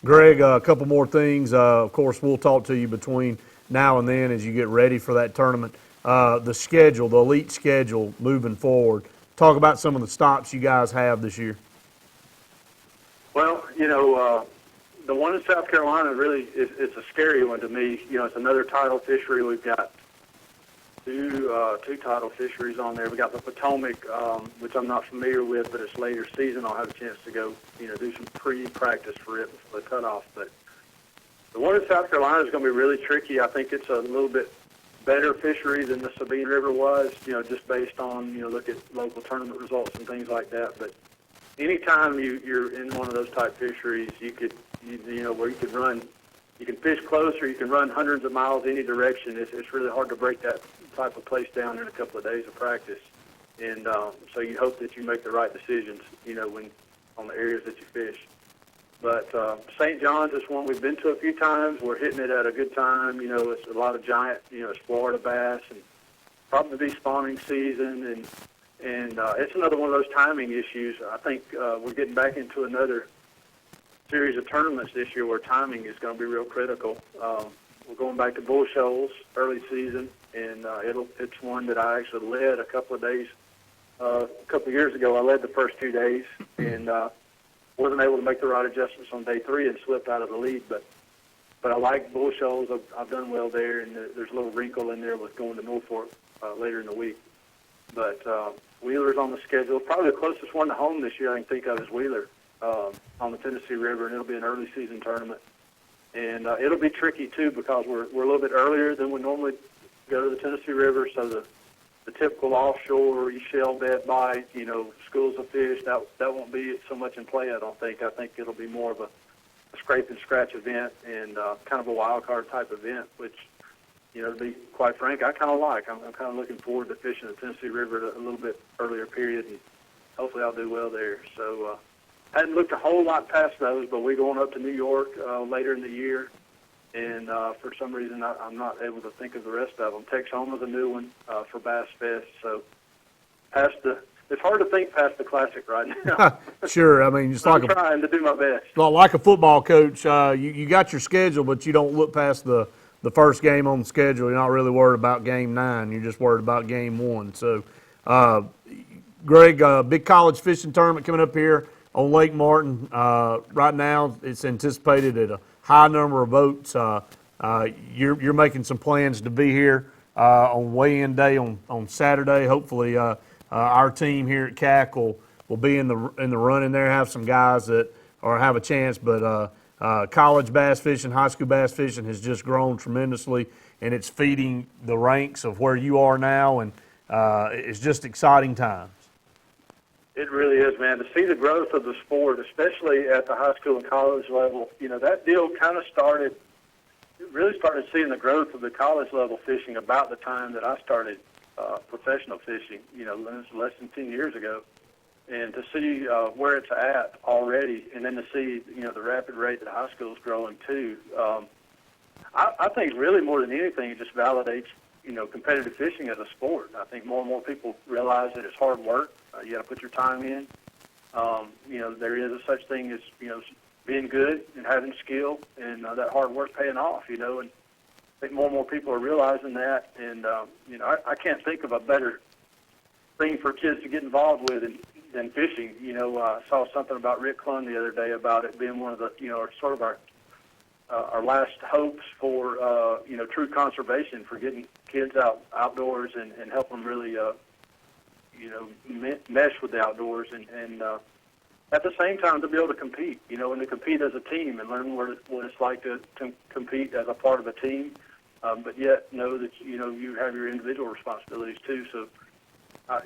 Greg, a couple more things. Of course, we'll talk to you between now and then as you get ready for that tournament. The schedule, the elite schedule moving forward. Talk about some of the stops you guys have this year. Well, the one in South Carolina really it's a scary one to me. It's another tidal fishery. We've got two tidal fisheries on there. We got the Potomac, which I'm not familiar with, but it's later season. I'll have a chance to go, do some pre-practice for it before the cutoff. But the one in South Carolina is going to be really tricky. I think it's a little bit better fishery than the Sabine River was, just based on, look at local tournament results and things like that. But anytime you're in one of those type fisheries, where you could run, you can fish close or you can run hundreds of miles any direction. It's really hard to break that type of place down in a couple of days of practice. And so you hope that you make the right decisions, when on the areas that you fish. But St. John's is one we've been to a few times. We're hitting it at a good time. It's a lot of giant, it's Florida bass and probably spawning season. And it's another one of those timing issues. I think we're getting back into another series of tournaments this year where timing is going to be real critical. We're going back to Bull Shoals early season, and it's one that I actually led a couple of days. A couple of years ago, I led the first 2 days and wasn't able to make the right adjustments on day 3 and slipped out of the lead. But I like Bull Shoals. I've done well there, and there's a little wrinkle in there with going to Norfolk later in the week. But Wheeler's on the schedule. Probably the closest one to home this year I can think of is Wheeler on the Tennessee River, and it'll be an early season tournament. And it'll be tricky, too, because we're a little bit earlier than we normally go to the Tennessee River, so the typical offshore shell bed bite, schools of fish, that won't be so much in play, I don't think. I think it'll be more of a scrape and scratch event and kind of a wild card type event, which, to be quite frank, I kind of like. I'm kind of looking forward to fishing the Tennessee River at a little bit earlier period, and hopefully I'll do well there. So I hadn't looked a whole lot past those, but we're going up to New York later in the year, and for some reason I'm not able to think of the rest of them. Texoma's a new one for Bass Fest, so it's hard to think past the Classic right now. Sure, I mean, I'm trying to do my best. Like a football coach, you got your schedule, but you don't look past the first game on the schedule. You're not really worried about game 9. You're just worried about game 1. So, Greg, big college fishing tournament coming up here on Lake Martin. Right now, it's anticipated at a high number of boats. You're making some plans to be here on weigh-in day on Saturday. Hopefully, our team here at CAC will be in the run in there. Have some guys that have a chance, but college bass fishing, high school bass fishing has just grown tremendously, and it's feeding the ranks of where you are now, and it's just exciting times. It really is, man. To see the growth of the sport, especially at the high school and college level, that deal kind of really started seeing the growth of the college level fishing about the time that I started professional fishing, less than 10 years ago. And to see where it's at already, and then to see, the rapid rate that high school is growing too, I think really more than anything, it just validates, competitive fishing as a sport. I think more and more people realize that it's hard work. You got to put your time in. There is a such thing as, being good and having skill, and that hard work paying off, and I think more and more people are realizing that. And, I can't think of a better thing for kids to get involved with than fishing. I saw something about Rick Clun the other day about it being one of the, sort of our last hopes for, true conservation, for getting kids outdoors and help them really, mesh with the outdoors and at the same time to be able to compete, and to compete as a team and learn what it's like to compete as a part of a team, but yet know that, you have your individual responsibilities too. So,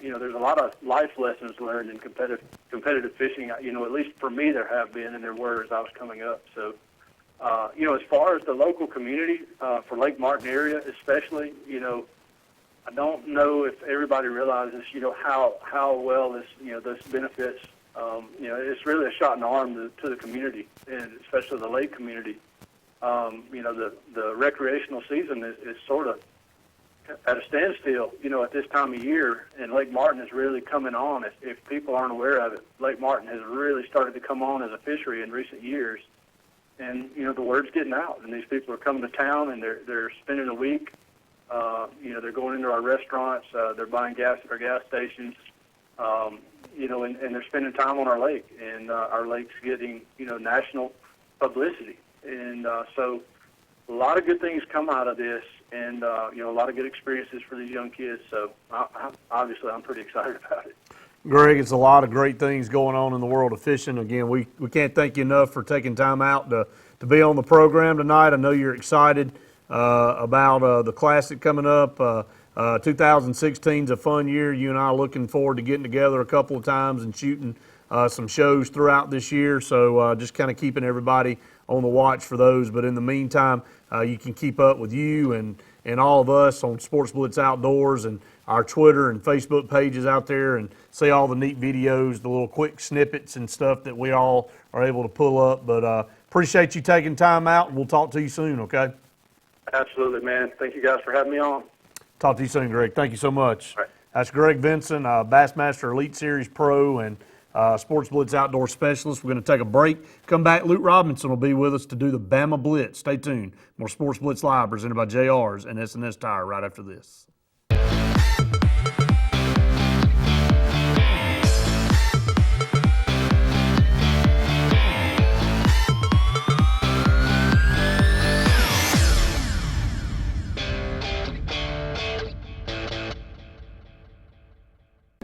there's a lot of life lessons learned in competitive fishing. At least for me there have been, and there were as I was coming up. So, as far as the local community, for Lake Martin area especially, I don't know if everybody realizes, how well this, this benefits. It's really a shot in the arm to the community, and especially the lake community. The recreational season is sort of at a standstill, at this time of year, and Lake Martin is really coming on. If people aren't aware of it, Lake Martin has really started to come on as a fishery in recent years. And, the word's getting out, and these people are coming to town, and they're spending a week. They're going into our restaurants, they're buying gas at our gas stations, and they're spending time on our lake, and our lake's getting, national publicity. And so a lot of good things come out of this, and, a lot of good experiences for these young kids. So obviously I'm pretty excited about it. Greg, it's a lot of great things going on in the world of fishing. Again, we can't thank you enough for taking time out to be on the program tonight. I know you're excited about the Classic coming up. 2016 is a fun year. You and I are looking forward to getting together a couple of times and shooting some shows throughout this year. So just kind of keeping everybody on the watch for those. But in the meantime, you can keep up with you and all of us on Sportz Blitz Outdoors and our Twitter and Facebook pages out there, and see all the neat videos, the little quick snippets and stuff that we all are able to pull up. But appreciate you taking time out, and we'll talk to you soon, okay? Absolutely, man. Thank you guys for having me on. Talk to you soon, Greg. Thank you so much. All right. That's Greg Vinson, Bassmaster Elite Series Pro and Sportz Blitz Outdoor Specialist. We're going to take a break. Come back, Luke Robinson will be with us to do the Bama Blitz. Stay tuned. More Sportz Blitz Live presented by JR's and S&S Tire right after this.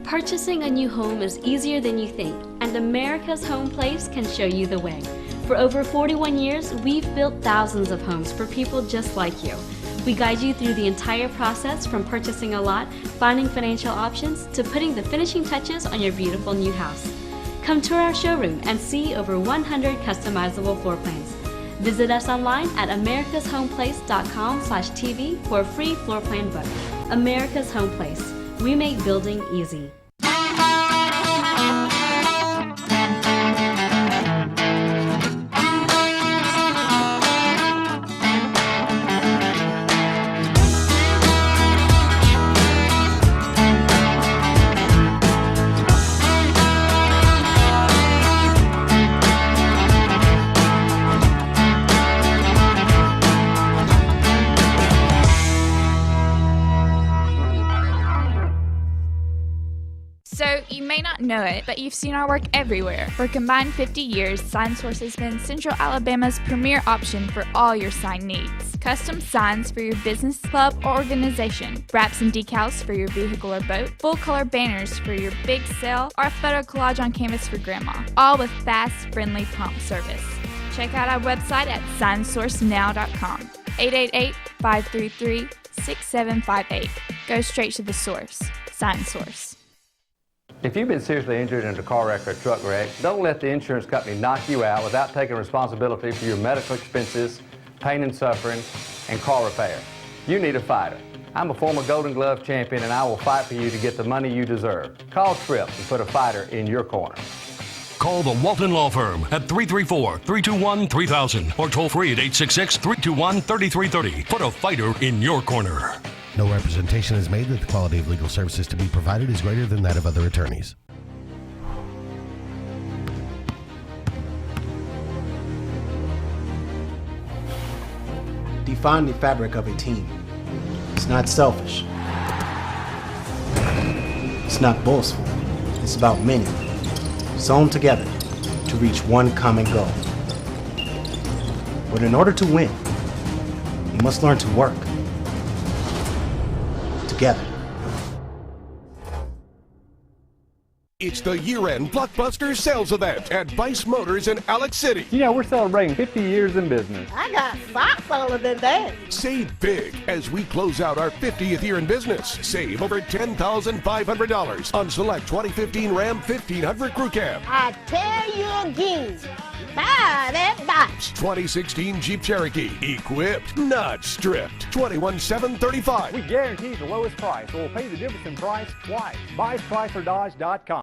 Purchasing a new home is easier than you think, and America's Home Place can show you the way. For over 41 years, we've built thousands of homes for people just like you. We guide you through the entire process, from purchasing a lot, finding financial options, to putting the finishing touches on your beautiful new house. Come tour our showroom and see over 100 customizable floor plans. Visit us online at americashomeplace.com/TV for a free floor plan book. America's Home Place. We make building easy. So, you may not know it, but you've seen our work everywhere. For a combined 50 years, Sign Source has been Central Alabama's premier option for all your sign needs. Custom signs for your business, club, or organization. Wraps and decals for your vehicle or boat. Full-color banners for your big sale, or a photo collage on canvas for grandma. All with fast, friendly, prompt service. Check out our website at signsourcenow.com. 888-533-6758. Go straight to the source. SignSource. If you've been seriously injured in a car wreck or a truck wreck, don't let the insurance company knock you out without taking responsibility for your medical expenses, pain and suffering, and car repair. You need a fighter. I'm a former Golden Glove champion, and I will fight for you to get the money you deserve. Call Tripp and put a fighter in your corner. Call the Walton Law Firm at 334-321-3000 or toll free at 866-321-3330. Put a fighter in your corner. No representation is made that the quality of legal services to be provided is greater than that of other attorneys. Define the fabric of a team. It's not selfish. It's not boastful. It's about many, sewn together to reach one common goal. But in order to win, you must learn to work together. It's the year-end blockbuster sales event at Vice Motors in Alex City. You know, we're celebrating 50 years in business. I got socks older than that. Save big as we close out our 50th year in business. Save over $10,500 on select 2015 Ram 1500 Crew Cab. I tell you again, buy that box. 2016 Jeep Cherokee, equipped, not stripped. $21,735. We guarantee the lowest price, so we'll pay the difference in price twice. BuyChryslerDodge.com.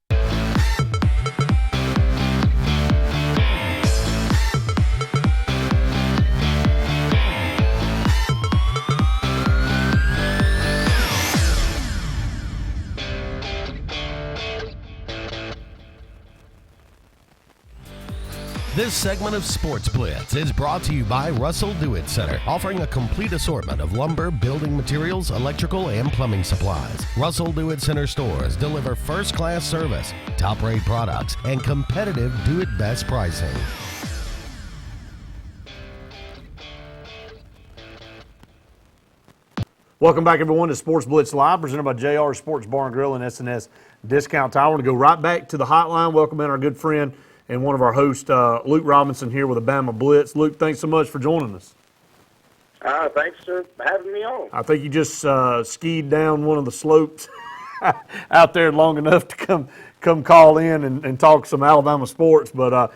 This segment of Sports Blitz is brought to you by Russell Do-It Center, offering a complete assortment of lumber, building materials, electrical, and plumbing supplies. Russell Do-It Center stores deliver first-class service, top-rate products, and competitive do-it-best pricing. Welcome back, everyone, to Sports Blitz Live, presented by JR Sports Bar and Grill and SNS Discount Tire. I want to go right back to the hotline. Welcome in our good friend and one of our hosts, Luke Robinson, here with Bama Blitz. Luke, thanks so much for joining us. Thanks for having me on. I think you just skied down one of the slopes out there long enough to come call in and talk some Alabama sports. But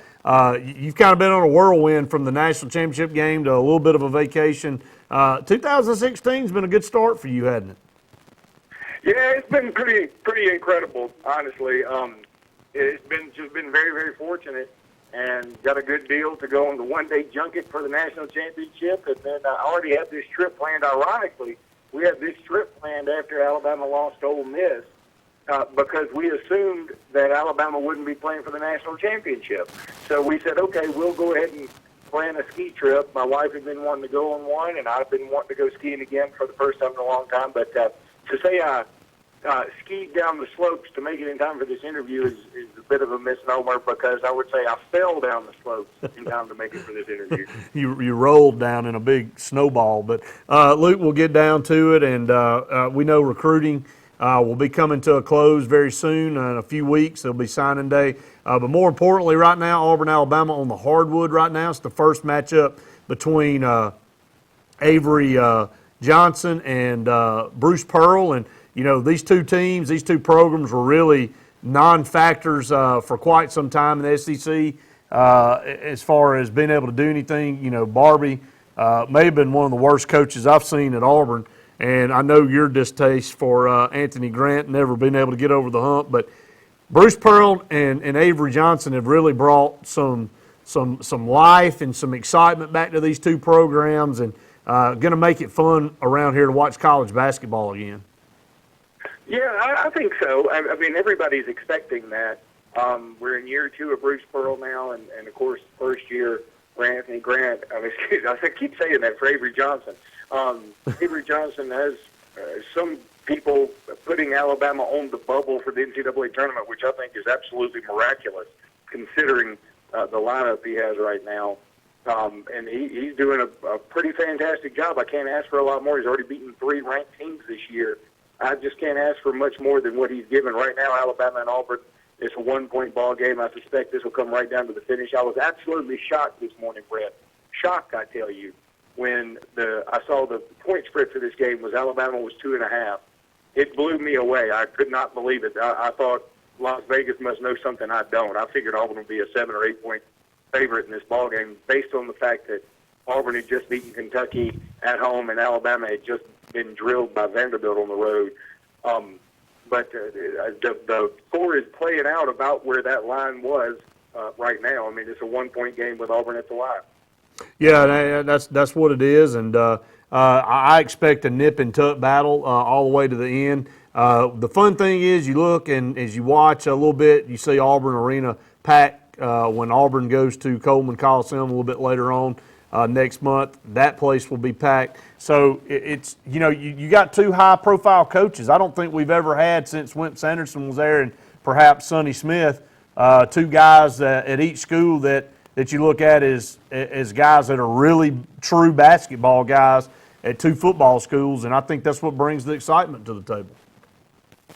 you've kind of been on a whirlwind from the national championship game to a little bit of a vacation. 2016's been a good start for you, hasn't it? Yeah, it's been pretty incredible, honestly. It's been very, very fortunate and got a good deal to go on the one-day junket for the national championship. And then I already had this trip planned. Ironically, we had this trip planned after Alabama lost to Ole Miss because we assumed that Alabama wouldn't be playing for the national championship. So we said, okay, we'll go ahead and plan a ski trip. My wife had been wanting to go on one, and I've been wanting to go skiing again for the first time in a long time. But to say I skied down the slopes to make it in time for this interview is a bit of a misnomer, because I would say I fell down the slopes in time to make it for this interview. You rolled down in a big snowball. But, Luke, we'll get down to it, and we know recruiting will be coming to a close very soon. In a few weeks, it'll be signing day. But more importantly, right now, Auburn, Alabama on the hardwood right now. It's the first matchup between Avery Johnson and Bruce Pearl. And, you know, these two teams, these two programs were really non-factors for quite some time in the SEC as far as being able to do anything. You know, Barbie may have been one of the worst coaches I've seen at Auburn, and I know your distaste for Anthony Grant, never been able to get over the hump. But Bruce Pearl and Avery Johnson have really brought some life and some excitement back to these two programs, and going to make it fun around here to watch college basketball again. Yeah, I think so. I mean, everybody's expecting that. We're in year 2 of Bruce Pearl now, and of course, first year for Anthony Grant. I keep saying that for Avery Johnson. Avery Johnson has some people putting Alabama on the bubble for the NCAA tournament, which I think is absolutely miraculous, considering the lineup he has right now. And he's doing a pretty fantastic job. I can't ask for a lot more. He's already beaten 3 ranked teams this year. I just can't ask for much more than what he's given right now. Alabama and Auburn It's a one-point ball game. I suspect this will come right down to the finish. I was absolutely shocked this morning, Brett. Shocked, I tell you, when I saw the point spread for this game was Alabama was 2.5. It blew me away. I could not believe it. I thought Las Vegas must know something I don't. I figured Auburn would be a 7 or 8 point favorite in this ball game based on the fact that Auburn had just beaten Kentucky at home and Alabama had just been drilled by Vanderbilt on the road. But the score is playing out about where that line was right now. I mean, it's a 1 point game with Auburn at the line. Yeah, that's what it is, and I expect a nip and tuck battle all the way to the end. The fun thing is, you look and as you watch a little bit, you see Auburn Arena packed when Auburn goes to Coleman Coliseum a little bit later on next month. That place will be packed. So it's you got two high-profile coaches. I don't think we've ever had since Wimp Sanderson was there and perhaps Sonny Smith, two guys at each school that you look at as guys that are really true basketball guys at two football schools, and I think that's what brings the excitement to the table.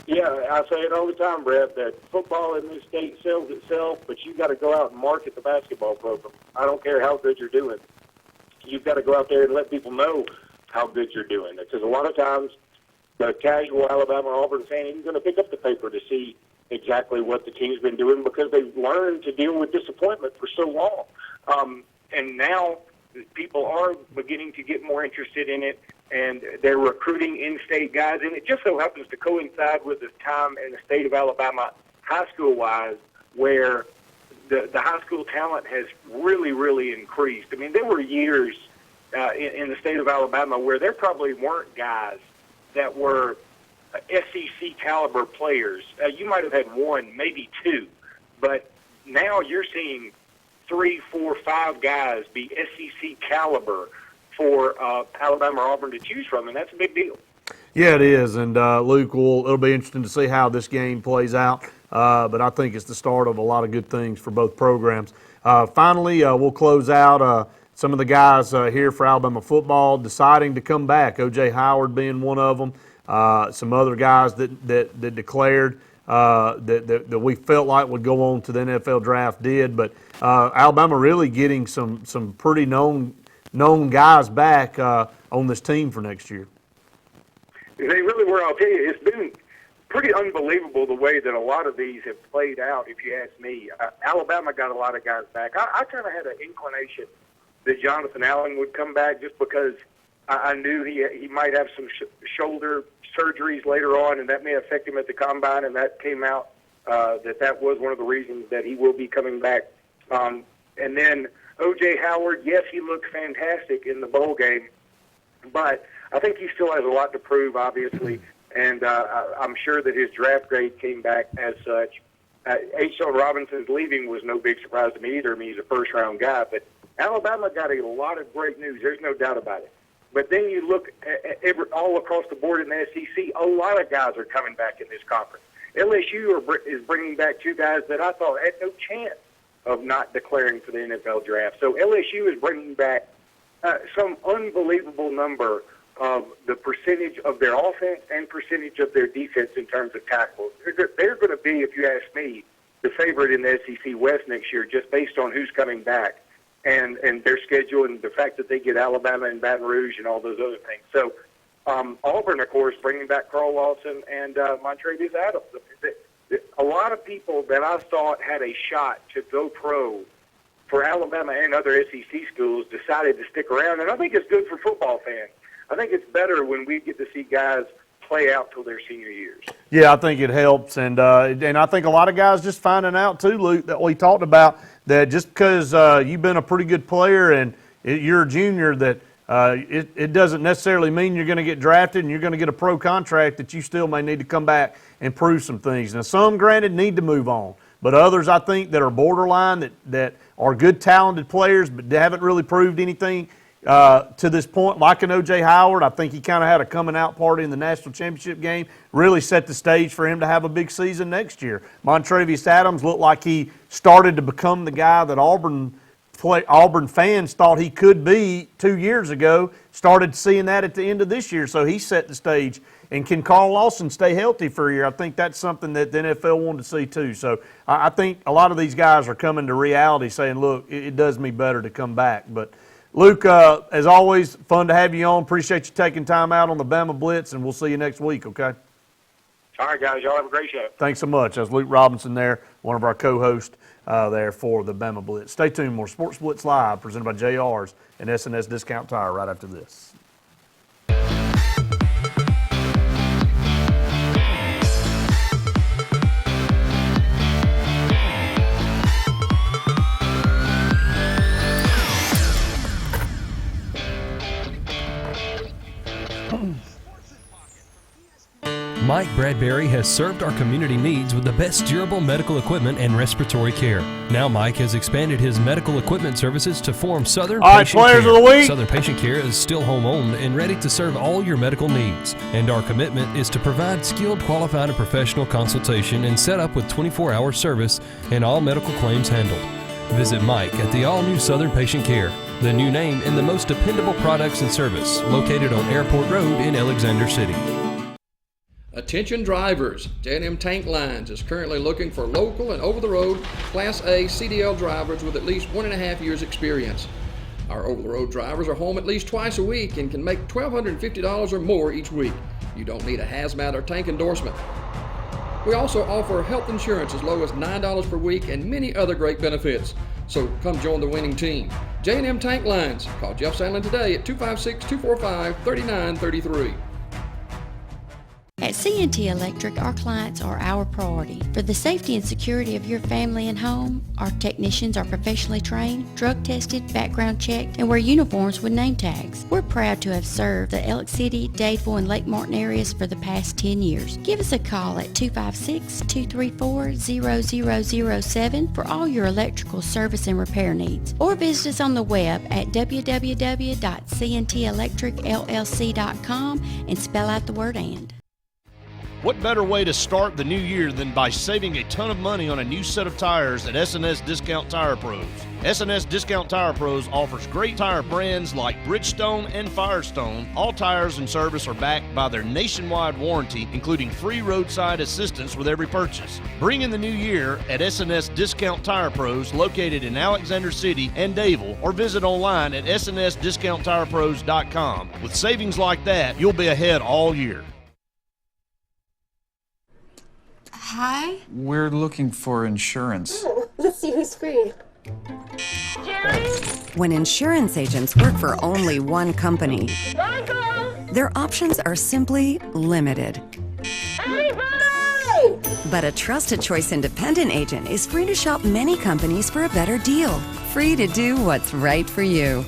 Yeah, I say it all the time, Brett, that football in this state sells itself, but you've got to go out and market the basketball program. I don't care how good you're doing. You've got to go out there and let people know how good you're doing. Because a lot of times the casual Alabama or Auburn fan isn't going to pick up the paper to see exactly what the team's been doing because they've learned to deal with disappointment for so long. And now people are beginning to get more interested in it, and they're recruiting in-state guys. And it just so happens to coincide with this time in the state of Alabama, high school-wise, where the high school talent has really, really increased. I mean, there were years in the state of Alabama where there probably weren't guys that were SEC caliber players. You might have had one, maybe two, but now you're seeing 3, 4, 5 guys be SEC caliber for Alabama or Auburn to choose from, and that's a big deal. Yeah, it is, and Luke, it'll be interesting to see how this game plays out, but I think it's the start of a lot of good things for both programs. Finally, we'll close out some of the guys here for Alabama football deciding to come back, O.J. Howard being one of them. Some other guys that declared that we felt like would go on to the NFL draft did, but Alabama really getting some pretty known guys back on this team for next year. They really were. I'll tell you, it's been pretty unbelievable the way that a lot of these have played out, if you ask me. Alabama got a lot of guys back. I kind of had an inclination that Jonathan Allen would come back just because I knew he might have some shoulder surgeries later on, and that may affect him at the combine, and that came out that was one of the reasons that he will be coming back. And then O.J. Howard, yes, he looked fantastic in the bowl game, but I think he still has a lot to prove, obviously, and I'm sure that his draft grade came back as such. H.L. Robinson's leaving was no big surprise to me either. I mean, he's a first-round guy, but Alabama got a lot of great news. There's no doubt about it. But then you look at all across the board in the SEC, a lot of guys are coming back in this conference. LSU is bringing back two guys that I thought had no chance of not declaring for the NFL draft. So LSU is bringing back some unbelievable number of the percentage of their offense and percentage of their defense in terms of tackles. They're going to be, if you ask me, the favorite in the SEC West next year just based on who's coming back and their schedule and the fact that they get Alabama and Baton Rouge and all those other things. So Auburn, of course, bringing back Carl Lawson and Montrevious Adams. A lot of people that I thought had a shot to go pro for Alabama and other SEC schools decided to stick around, and I think it's good for football fans. I think it's better when we get to see guys play out till their senior years. Yeah, I think it helps, and I think a lot of guys just finding out too, Luke, that we talked about that just because you've been a pretty good player and you're a junior, that it doesn't necessarily mean you're going to get drafted and you're going to get a pro contract, that you still may need to come back and prove some things. Now, some, granted, need to move on, but others, I think, that are borderline, that are good, talented players, but they haven't really proved anything to this point, like an O.J. Howard. I think he kind of had a coming-out party in the national championship game, really set the stage for him to have a big season next year. Montrevious Adams looked like he started to become the guy that Auburn Auburn fans thought he could be 2 years ago, started seeing that at the end of this year. So he set the stage. And can Carl Lawson stay healthy for a year? I think that's something that the NFL wanted to see too. So I think a lot of these guys are coming to reality saying, look, it does me better to come back. But Luke, as always, fun to have you on. Appreciate you taking time out on the Bama Blitz, and we'll see you next week, okay? All right, guys. Y'all have a great show. Thanks so much. That's Luke Robinson there, one of our co-hosts there for the Bama Blitz. Stay tuned. More Sports Blitz Live presented by JR's and SNS Discount Tire right after this. Mike Bradbury has served our community needs with the best durable medical equipment and respiratory care. Now Mike has expanded his medical equipment services to form Southern Patient Care. Players of the week. Southern Patient Care is still home-owned and ready to serve all your medical needs. And our commitment is to provide skilled, qualified, and professional consultation and set up with 24-hour service and all medical claims handled. Visit Mike at the all-new Southern Patient Care, the new name and the most dependable products and service, located on Airport Road in Alexander City. Attention drivers, J&M Tank Lines is currently looking for local and over-the-road Class A CDL drivers with at least 1.5 years experience. Our over-the-road drivers are home at least twice a week and can make $1,250 or more each week. You don't need a hazmat or tank endorsement. We also offer health insurance as low as $9 per week and many other great benefits. So come join the winning team. J&M Tank Lines. Call Jeff Sandlin today at 256-245-3933. At C&T Electric, our clients are our priority. For the safety and security of your family and home, our technicians are professionally trained, drug tested, background checked, and wear uniforms with name tags. We're proud to have served the Elk City, Dadeville, and Lake Martin areas for the past 10 years. Give us a call at 256-234-0007 for all your electrical service and repair needs. Or visit us on the web at www.cntelectricllc.com and spell out the word "and." What better way to start the new year than by saving a ton of money on a new set of tires at SNS Discount Tire Pros? SNS Discount Tire Pros offers great tire brands like Bridgestone and Firestone. All tires and service are backed by their nationwide warranty, including free roadside assistance with every purchase. Bring in the new year at SNS Discount Tire Pros, located in Alexander City and Dadeville, or visit online at snsdiscounttirepros.com. With savings like that, you'll be ahead all year. Hi. We're looking for insurance. Oh, let's see who's free. Jerry? When insurance agents work for only one company, Michael! their options are simply limited. Everybody! But a trusted choice independent agent is free to shop many companies for a better deal. Free to do what's right for you.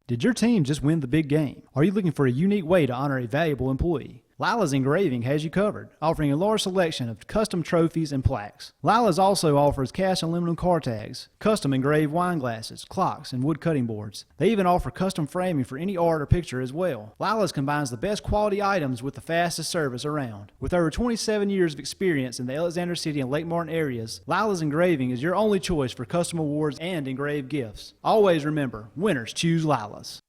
Did your team just win the big game? Are you looking for a unique way to honor a valuable employee? Lila's Engraving has you covered, offering a large selection of custom trophies and plaques. Lila's also offers cast aluminum car tags, custom engraved wine glasses, clocks, and wood cutting boards. They even offer custom framing for any art or picture as well. Lila's combines the best quality items with the fastest service around. With over 27 years of experience in the Alexander City and Lake Martin areas, Lila's Engraving is your only choice for custom awards and engraved gifts. Always remember, winners choose Lila's.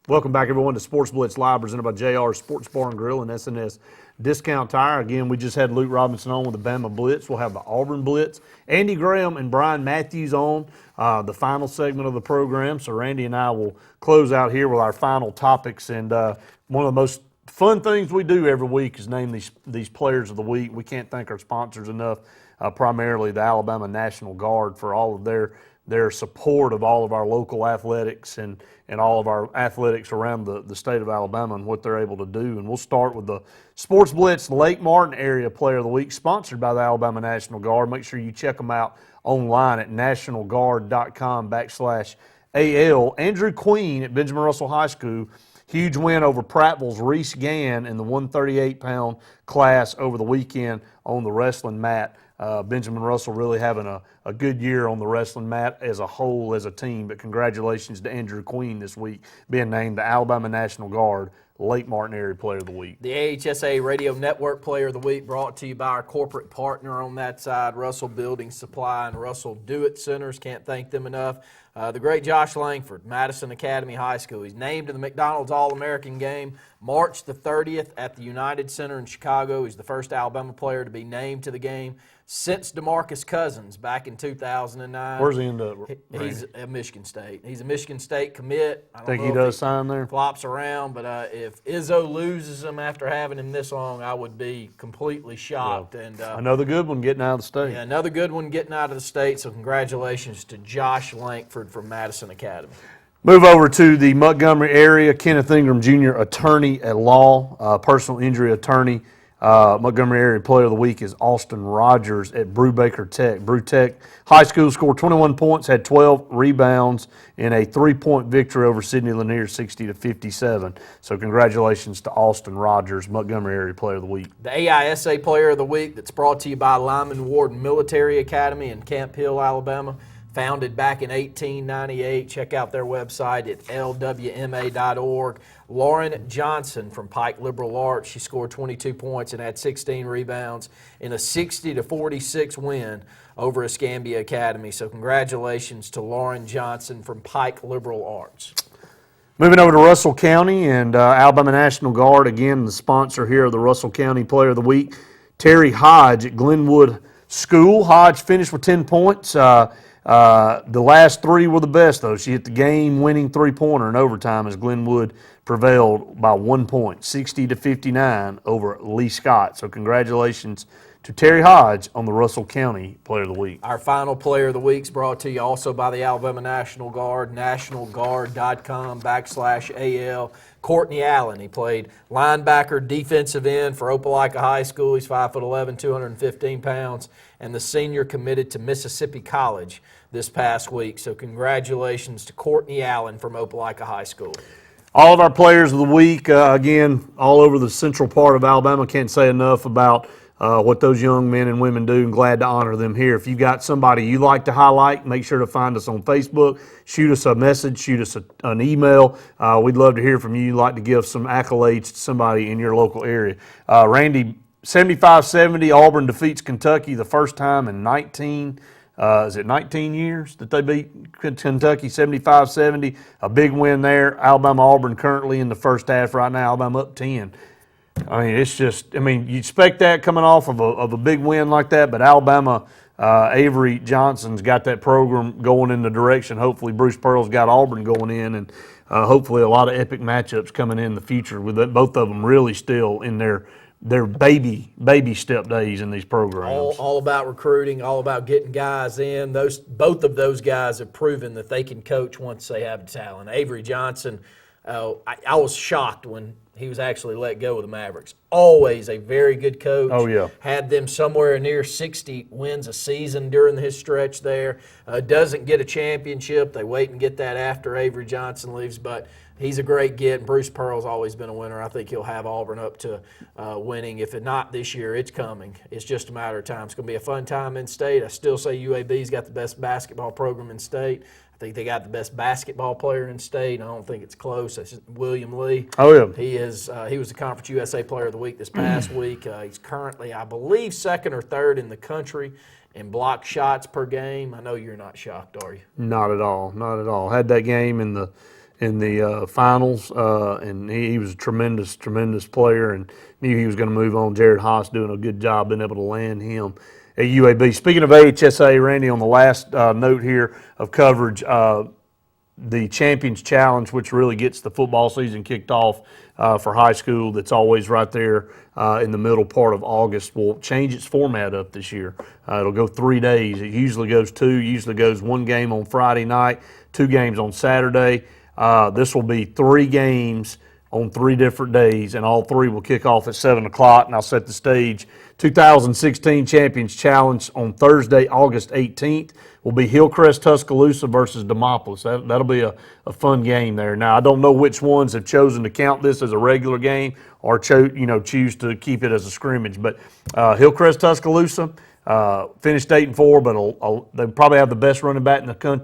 Welcome back, everyone, to Sports Blitz Live, presented by JR Sports Bar and Grill and SNS Discount Tire. Again, we just had Luke Robinson on with the Bama Blitz. We'll have the Auburn Blitz. Andy Graham and Brian Matthews on the final segment of the program. So Randy and I will close out here with our final topics. And one of the most fun things we do every week is name these players of the week. We can't thank our sponsors enough, primarily the Alabama National Guard, for all of their support of all of our local athletics and all of our athletics around the state of Alabama and what they're able to do. And we'll start with the Sportz Blitz Lake Martin Area Player of the Week, sponsored by the Alabama National Guard. Make sure you check them out online at nationalguard.com/AL. Andrew Queen at Benjamin Russell High School Huge win over Prattville's Reese Gann in the 138-pound class over the weekend on the wrestling mat. Benjamin Russell really having a good year on the wrestling mat as a whole, as a team. But congratulations to Andrew Queen this week, being named the Alabama National Guard Lake Martin Area Player of the Week. The AHSA Radio Network Player of the Week brought to you by our corporate partner on that side, Russell Building Supply and Russell Do-It Centers. Can't thank them enough. The great Josh Langford, Madison Academy High School. He's named to the McDonald's All-American game March the 30th at the United Center in Chicago. He's the first Alabama player to be named to the game since DeMarcus Cousins back in 2009. Where's he end up? He's at Michigan State. He's a Michigan State commit. I don't Think know he if does sign there? Flops around, but if Izzo loses him after having him this long, I would be completely shocked. Yeah. And another good one getting out of the state. Yeah, another good one getting out of the state. So congratulations to Josh Langford from Madison Academy. Move over to the Montgomery area. Kenneth Ingram Jr., attorney at law, personal injury attorney. Montgomery Area Player of the Week is Austin Rogers at Brubaker Tech. Brew Tech High School scored 21 points, had 12 rebounds in a 3-point victory over Sidney Lanier, 60-57. So congratulations to Austin Rogers, Montgomery Area Player of the Week. The AISA Player of the Week that's brought to you by Lyman Ward Military Academy in Camp Hill, Alabama. Founded back in 1898. Check out their website at lwma.org. Lauren Johnson from Pike Liberal Arts. She scored 22 points and had 16 rebounds in a 60-46 win over Escambia Academy. So congratulations to Lauren Johnson from Pike Liberal Arts. Moving over to Russell County and Alabama National Guard, again, the sponsor here of the Russell County Player of the Week, Terry Hodge at Glenwood School. Hodge finished with 10 points. The last three were the best, though. She hit the game-winning three-pointer in overtime as Glenwood prevailed by 1 point, 60-59 over Lee Scott. So congratulations to Terry Hodge on the Russell County Player of the Week. Our final Player of the Week is brought to you also by the Alabama National Guard, nationalguard.com/AL. Courtney Allen, he played linebacker, defensive end for Opelika High School. He's 5'11", 215 pounds, and the senior committed to Mississippi College this past week. So congratulations to Courtney Allen from Opelika High School. All of our Players of the Week, again, all over the central part of Alabama. Can't say enough about what those young men and women do, and glad to honor them here. If you've got somebody you like to highlight, make sure to find us on Facebook. Shoot us a message, shoot us an email. We'd love to hear from you. You'd like to give some accolades to somebody in your local area. Randy, 75-70, Auburn defeats Kentucky the first time in 19 years that they beat Kentucky 75-70? A big win there. Alabama-Auburn currently in the first half right now. Alabama up 10. I mean, it's just, you expect that coming off of a big win like that, but Alabama, Avery Johnson's got that program going in the direction. Hopefully Bruce Pearl's got Auburn going in, and hopefully a lot of epic matchups coming in the future with both of them really still in their baby step days in these programs. All about recruiting, all about getting guys in. Both of those guys have proven that they can coach once they have the talent. Avery Johnson, I was shocked when he was actually let go of the Mavericks. Always a very good coach. Oh, yeah. Had them somewhere near 60 wins a season during his stretch there. Doesn't get a championship. They wait and get that after Avery Johnson leaves, but he's a great get. Bruce Pearl's always been a winner. I think he'll have Auburn up to winning. If not this year, it's coming. It's just a matter of time. It's going to be a fun time in state. I still say UAB's got the best basketball program in state. I think they got the best basketball player in state. I don't think it's close. That's William Lee. Oh, yeah. He was the Conference USA Player of the Week this past week. He's currently, I believe, second or third in the country in block shots per game. I know you're not shocked, are you? Not at all. Not at all. Had that game in the finals, and he was a tremendous player, and knew he was going to move on. Jared Haas doing a good job being able to land him at UAB. Speaking of AHSA, Randy, on the last note here of coverage, the Champions Challenge, which really gets the football season kicked off for high school, that's always right there in the middle part of August, will change its format up this year. It'll go 3 days. It usually goes one game on Friday night, 2 games on Saturday. This will be 3 games on 3 different days, and all 3 will kick off at 7 o'clock, and I'll set the stage. 2016 Champions Challenge on Thursday, August 18th, will be Hillcrest Tuscaloosa versus Demopolis. That'll be a fun game there. Now, I don't know which ones have chosen to count this as a regular game or choose to keep it as a scrimmage, but Hillcrest Tuscaloosa finished 8-4, but they probably have the best running back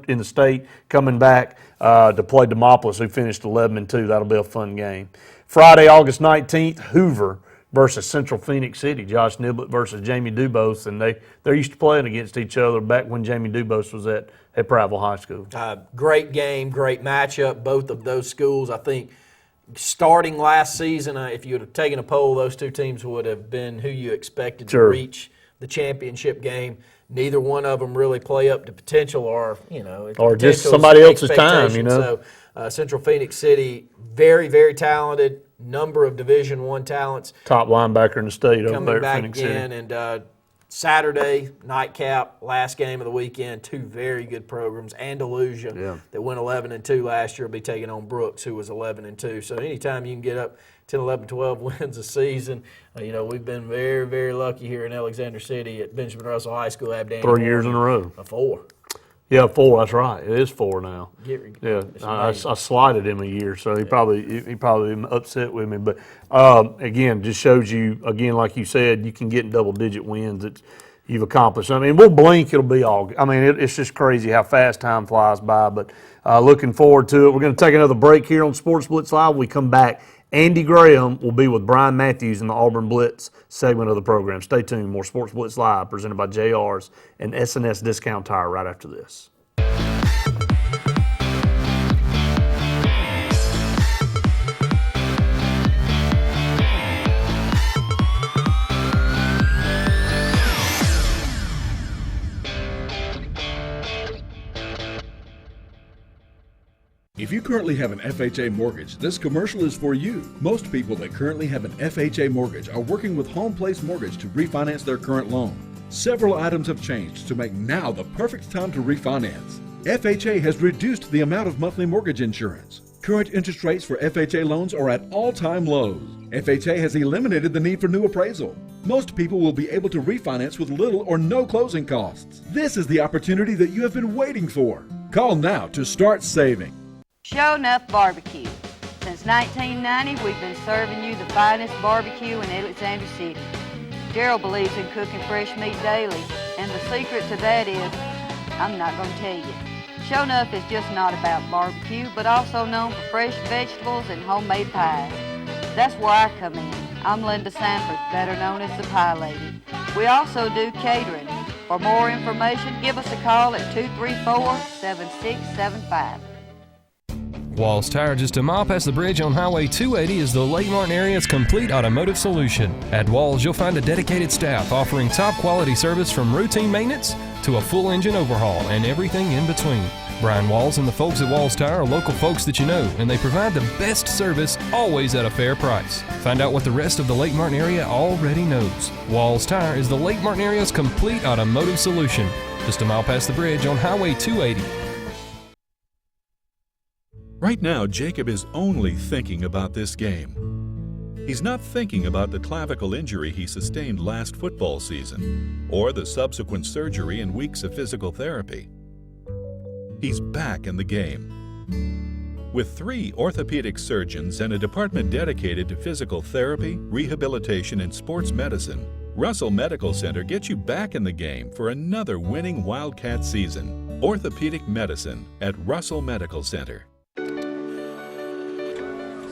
in the state coming back to play Demopolis, who finished 11-2. That'll be a fun game. Friday, August 19th, Hoover versus Central Phoenix City. Josh Niblett versus Jamie Dubose, and they're used to playing against each other back when Jamie Dubose was at Prattville High School. Great game, great matchup. Both of those schools, I think, starting last season, if you would have taken a poll, those 2 teams would have been who you expected to reach the championship game. Neither one of them really play up to potential, or just somebody else's time. So Central Phoenix City, very, very talented. Number of Division I talents. Top linebacker in the state over there at Phoenix City. And Saturday, nightcap, last game of the weekend, 2 very good programs. Andalusia, that went 11-2 last year, will be taking on Brooks, who was 11-2. So anytime you can get up 10, 11, 12 wins a season, we've been very, very lucky here in Alexander City at Benjamin Russell High School. 3 years in a row. 4. Yeah, 4. That's right. It is 4 now. I slided him a year, so he probably upset with me. But again, just shows you again, like you said, you can get in double-digit wins that you've accomplished. I mean, we'll blink, it'll be all. I mean, it's just crazy how fast time flies by. But looking forward to it. We're going to take another break here on Sports Blitz Live. When we come back, Andy Graham will be with Brian Matthews in the Auburn Blitz segment of the program. Stay tuned. More Sports Blitz Live presented by JR's and SNS Discount Tire right after this. If you currently have an FHA mortgage, this commercial is for you. Most people that currently have an FHA mortgage are working with Home Place Mortgage to refinance their current loan. Several items have changed to make now the perfect time to refinance. FHA has reduced the amount of monthly mortgage insurance. Current interest rates for FHA loans are at all-time lows. FHA has eliminated the need for new appraisal. Most people will be able to refinance with little or no closing costs. This is the opportunity that you have been waiting for. Call now to start saving. Show Enough Barbecue. Since 1990, we've been serving you the finest barbecue in Alexander City. Gerald believes in cooking fresh meat daily, and the secret to that is, I'm not going to tell you. Show Enough is just not about barbecue, but also known for fresh vegetables and homemade pies. That's where I come in. I'm Linda Sanford, better known as the Pie Lady. We also do catering. For more information, give us a call at 234-7675. Walls Tire, just a mile past the bridge on Highway 280, is the Lake Martin area's complete automotive solution. At Walls, you'll find a dedicated staff offering top quality service from routine maintenance to a full engine overhaul and everything in between. Brian Walls and the folks at Walls Tire are local folks that you know, and they provide the best service always at a fair price. Find out what the rest of the Lake Martin area already knows. Walls Tire is the Lake Martin area's complete automotive solution. Just a mile past the bridge on Highway 280. Right now, Jacob is only thinking about this game. He's not thinking about the clavicle injury he sustained last football season, or the subsequent surgery and weeks of physical therapy. He's back in the game. With 3 orthopedic surgeons and a department dedicated to physical therapy, rehabilitation, and sports medicine, Russell Medical Center gets you back in the game for another winning Wildcat season. Orthopedic medicine at Russell Medical Center.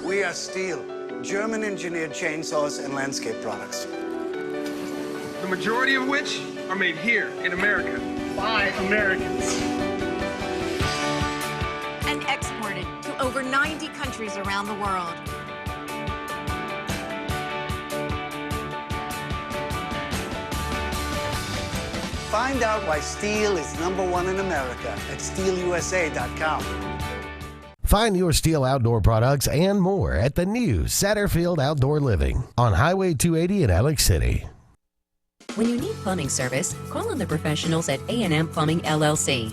We are Steel, German-engineered chainsaws and landscape products. The majority of which are made here in America by Americans. And exported to over 90 countries around the world. Find out why Steel is #1 in America at steelusa.com. Find your Steel outdoor products and more at the new Satterfield Outdoor Living on Highway 280 in Alex City. When you need plumbing service, call on the professionals at A&M Plumbing LLC.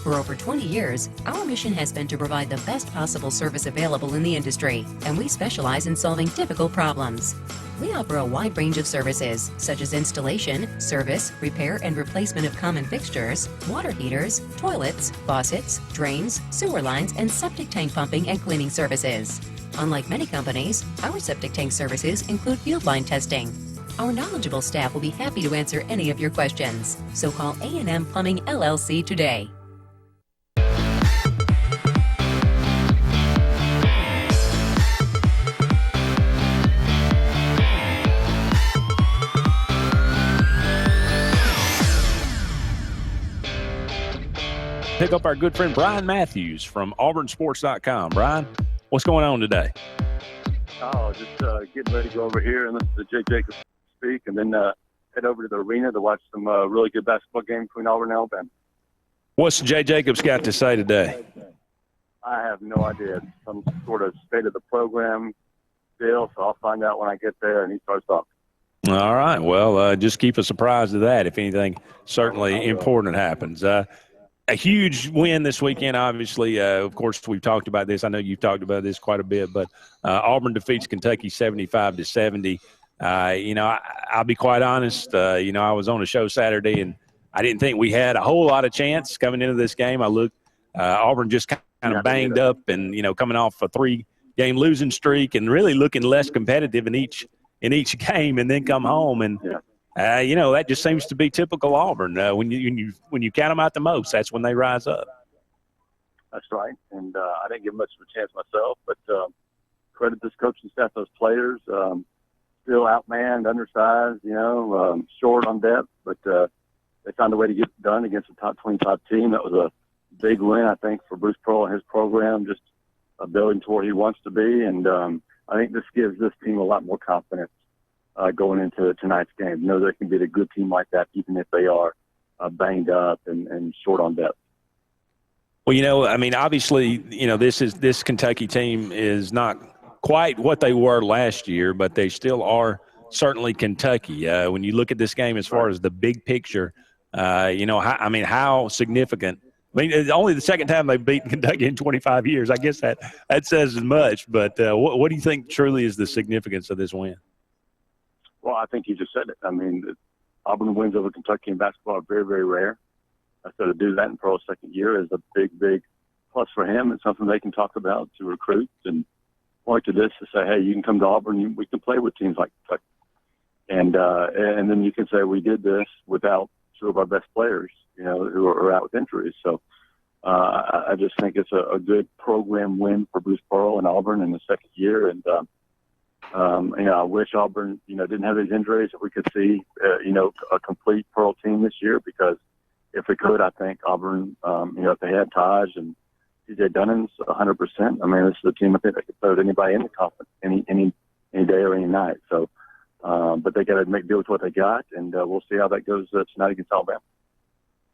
For over 20 years, our mission has been to provide the best possible service available in the industry, and we specialize in solving difficult problems. We offer a wide range of services, such as installation, service, repair, and replacement of common fixtures, water heaters, toilets, faucets, drains, sewer lines, and septic tank pumping and cleaning services. Unlike many companies, our septic tank services include field line testing. Our knowledgeable staff will be happy to answer any of your questions. So call A&M Plumbing LLC today. Pick up our good friend Brian Matthews from auburnsports.com. Brian, what's going on today? Oh, just getting ready to go over here and listen to Jay Jacobs speak, and then head over to the arena to watch some really good basketball game between Auburn and Alabama. What's Jay Jacobs got to say today? I have no idea. It's some sort of state of the program deal, so I'll find out when I get there and he starts talking. All right. Well, just keep us apprised of that if anything certainly important happens. A huge win this weekend, obviously. Of course, we've talked about this. I know you've talked about this quite a bit, but Auburn defeats Kentucky 75-70. I'll be quite honest. I was on a show Saturday, and I didn't think we had a whole lot of chance coming into this game. I looked Auburn just kind of banged up and, coming off a 3-game losing streak and really looking less competitive in each game, and then come home and that just seems to be typical Auburn. When you count them out the most, that's when they rise up. That's right, and I didn't give much of a chance myself, but credit this coaching staff, those players. Still outmanned, undersized, short on depth, but they found a way to get it done against a top 25 team. That was a big win, I think, for Bruce Pearl and his program, just building to where he wants to be, and I think this gives this team a lot more confidence going into tonight's game. Know they can beat a good team like that, even if they are banged up and short on depth. Well, obviously, this Kentucky team is not quite what they were last year, but they still are certainly Kentucky. When you look at this game as far as the big picture, how significant. It's only the second time they've beaten Kentucky in 25 years. I guess that says as much. But what do you think truly is the significance of this win? Well, I think you just said it. Auburn wins over Kentucky in basketball are very, very rare. So to do that in Pearl's second year is a big, big plus for him. It's something they can talk about to recruits and point to this to say, hey, you can come to Auburn. We can play with teams like Kentucky. And then you can say we did this without two of our best players, who are out with injuries. So I just think it's a good program win for Bruce Pearl and Auburn in the second year. And, I wish Auburn, didn't have these injuries. If we could see, a complete Pearl team this year, because if we could, I think Auburn, if they had Taj and TJ Dunnins 100%, this is a team I think that could play with anybody in the conference any day or any night. So, but they got to make do with what they got, and we'll see how that goes tonight against Alabama.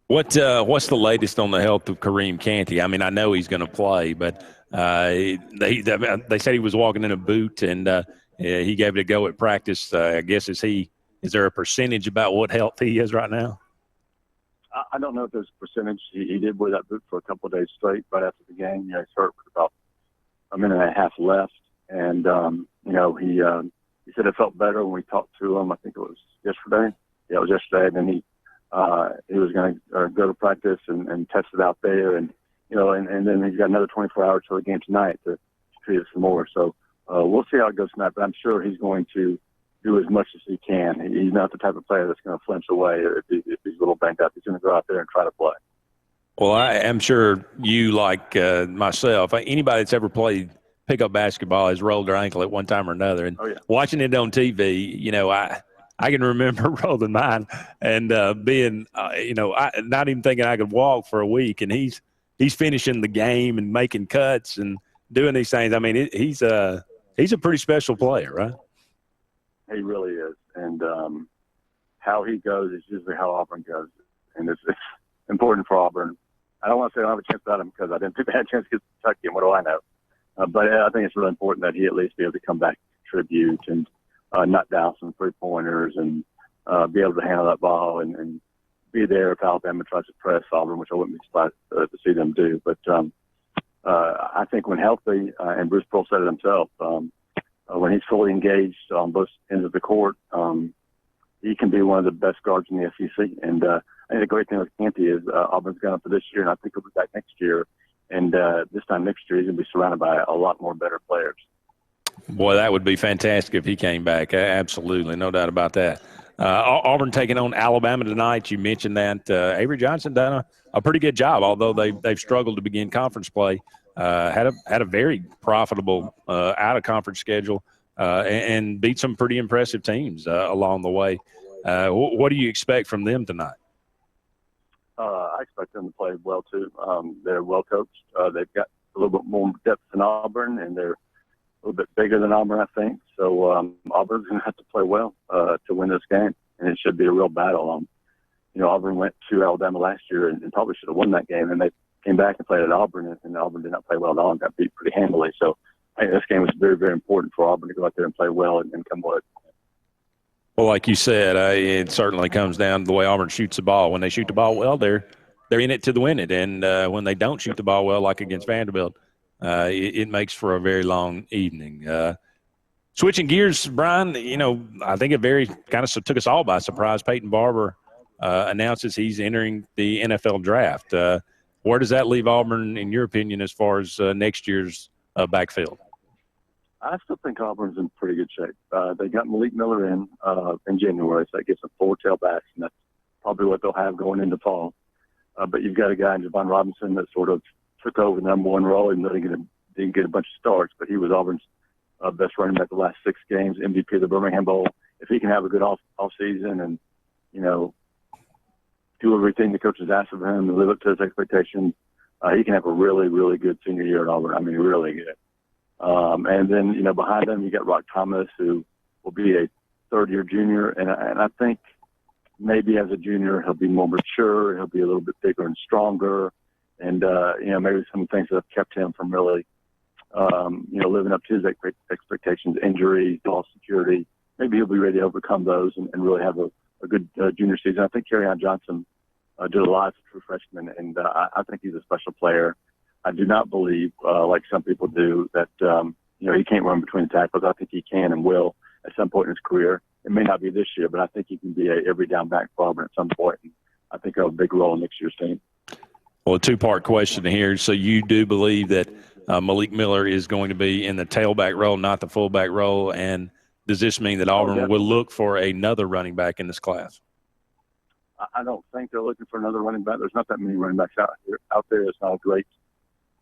What's the latest on the health of Kareem Canty? I know he's going to play, but they said he was walking in a boot, and he gave it a go at practice. I guess is there a percentage about what health he is right now? I don't know if there's a percentage. He did wear that boot for a couple of days straight right after the game. He's hurt with about a minute and a half left, and he said it felt better when we talked to him. I think it was yesterday. Yeah, it was yesterday. And then he was going to go to practice and test it out there, and then he's got another 24 hours till the game tonight to treat it some more. So we'll see how it goes tonight. But I'm sure he's going to do as much as he can. He's not the type of player that's going to flinch away if he's a little banged up. He's going to go out there and try to play. Well, I am sure you, like myself, anybody that's ever played pickup basketball has rolled their ankle at one time or another. And watching it on TV, I can remember rolling mine and being, not even thinking I could walk for a week. And he's finishing the game and making cuts and doing these things. He's a pretty special player, right? He really is. And how he goes is usually how Auburn goes. And it's important for Auburn. I don't want to say I don't have a chance without him, because I didn't think they had a chance to get to Kentucky, and what do I know? But I think it's really important that he at least be able to come back and contribute and knock down some three-pointers and be able to handle that ball and be there if Alabama tries to press Auburn, which I wouldn't be surprised to see them do. But I think when healthy, and Bruce Pearl said it himself, when he's fully engaged on both ends of the court, he can be one of the best guards in the SEC. And I think the great thing with Canty is Auburn's gone up for this year, and I think he'll be back next year. And this time next year, he's going to be surrounded by a lot more better players. Boy, that would be fantastic if he came back. Absolutely, no doubt about that. Auburn taking on Alabama tonight. You mentioned that. Avery Johnson done a pretty good job, although they've struggled to begin conference play. Had a very profitable out-of-conference schedule and beat some pretty impressive teams along the way. What do you expect from them tonight? I expect them to play well, too. They're well coached. They've got a little bit more depth than Auburn, and they're a little bit bigger than Auburn, I think. So Auburn's going to have to play well to win this game, and it should be a real battle. Auburn went to Alabama last year and probably should have won that game, and they came back and played at Auburn, and Auburn did not play well at all and got beat pretty handily. So I think this game was very, very important for Auburn to go out there and play well and come what. Well, like you said, it certainly comes down to the way Auburn shoots the ball. When they shoot the ball well, they're in it to win it. And when they don't shoot the ball well, like against Vanderbilt, it makes for a very long evening. Switching gears, Brian, I think it very kind of took us all by surprise. Peyton Barber announces he's entering the NFL draft. Where does that leave Auburn, in your opinion, as far as next year's backfield? I still think Auburn's in pretty good shape. They got Malik Miller in January, so that gives them 4 tailbacks, and that's probably what they'll have going into fall. But you've got a guy in Javon Robinson that sort of took over the number 1 role, even though he didn't get a bunch of starts, but he was Auburn's best running back the last 6 games, MVP of the Birmingham Bowl. If he can have a good off season and, do everything the coaches asked of him and live up to his expectations, he can have a really, really good senior year at Auburn. I mean, really good. And then, behind him, you got Rock Thomas, who will be a third-year junior. And I think maybe as a junior, he'll be more mature. He'll be a little bit bigger and stronger. And, maybe some things that have kept him from really, living up to his expectations, injuries, ball security. Maybe he'll be ready to overcome those and really have a good junior season. I think Kerryon Johnson did a lot as a true freshman, and I think he's a special player. I do not believe, like some people do, that, he can't run between the tackles. I think he can and will at some point in his career. It may not be this year, but I think he can be a every down back for Auburn at some point. And I think he'll have a big role in next year's team. Well, a 2-part question here. So you do believe that Malik Miller is going to be in the tailback role, not the fullback role, and does this mean that Auburn will look for another running back in this class? I don't think they're looking for another running back. There's not that many running backs out there. It's not a great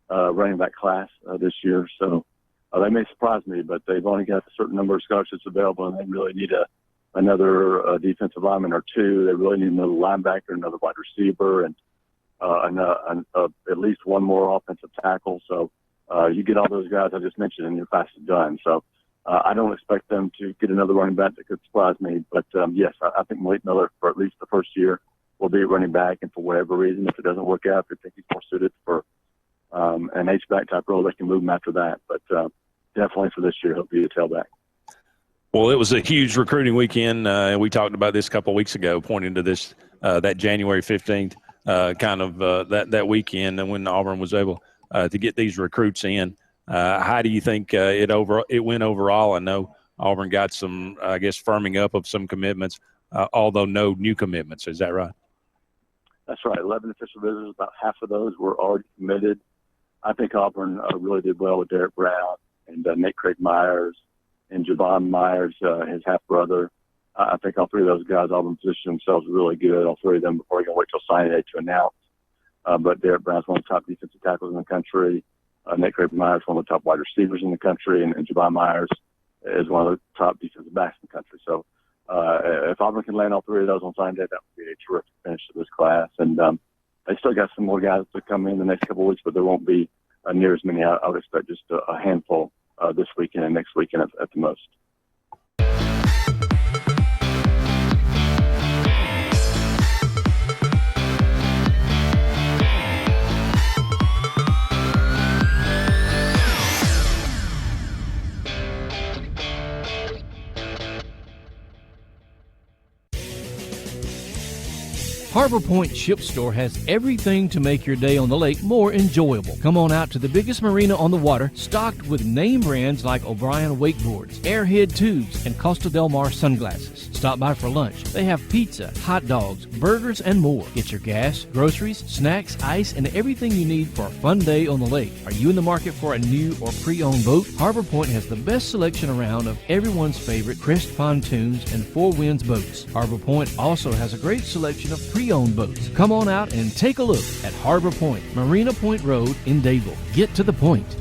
running back class this year. So they may surprise me, but they've only got a certain number of scholarships available, and they really need another defensive lineman or 2. They really need another linebacker, another wide receiver, and at least 1 more offensive tackle. So you get all those guys I just mentioned, and your class is done. So I don't expect them to get another running back that could surprise me. But, yes, I think Malik Miller, for at least the first year, will be running back. And for whatever reason, if it doesn't work out, if they think he's more suited for an H-back type role, they can move him after that. But definitely for this year, he'll be a tailback. Well, it was a huge recruiting weekend. We talked about this a couple of weeks ago, pointing to this that January 15th that weekend, and when Auburn was able to get these recruits in. How do you think it went overall? I know Auburn got some, firming up of some commitments, although no new commitments. Is that right? That's right. 11 official visitors. About half of those were already committed. I think Auburn really did well with Derek Brown and Nate Craig Myers and Javon Myers, his half-brother. I think all 3 of those guys, Auburn positioned themselves really good, all 3 of them, before you can wait till signing day to announce. But Derek Brown's one of the top defensive tackles in the country. Nate Craig Myers, one of the top wide receivers in the country, and Javon Myers is one of the top defensive backs in the country. So if Auburn can land all 3 of those on signing day, that would be a terrific finish to this class. And they still got some more guys to come in the next couple of weeks, but there won't be near as many. I would expect just a handful this weekend and next weekend at the most. Harbor Point Ship Store has everything to make your day on the lake more enjoyable. Come on out to the biggest marina on the water, stocked with name brands like O'Brien wakeboards, Airhead tubes, and Costa Del Mar sunglasses. Stop by for lunch. They have pizza, hot dogs, burgers, and more. Get your gas, groceries, snacks, ice, and everything you need for a fun day on the lake. Are you in the market for a new or pre-owned boat? Harbor Point has the best selection around of everyone's favorite Crest pontoons and Four Winds boats. Harbor Point also has a great selection of pre-owned boats. Come on out and take a look at Harbor Point, Marina Point Road in Dadeville. Get to the point.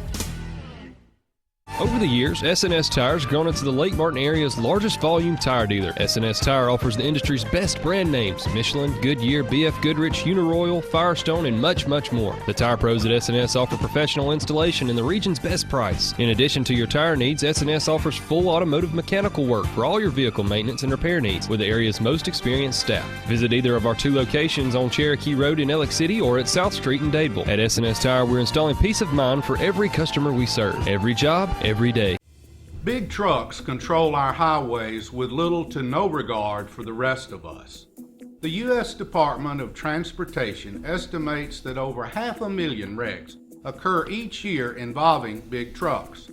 Over the years, S&S Tire's grown into the Lake Martin area's largest volume tire dealer. S&S Tire offers the industry's best brand names: Michelin, Goodyear, BF Goodrich, Uniroyal, Firestone, and much, much more. The tire pros at S&S offer professional installation and the region's best price. In addition to your tire needs, S&S offers full automotive mechanical work for all your vehicle maintenance and repair needs with the area's most experienced staff. Visit either of our 2 locations on Cherokee Road in Ellick City or at South Street in Dadeville. At S&S Tire, we're installing peace of mind for every customer we serve. Every job, every day. Big trucks control our highways with little to no regard for the rest of us. The U.S. Department of Transportation estimates that over 500,000 wrecks occur each year involving big trucks.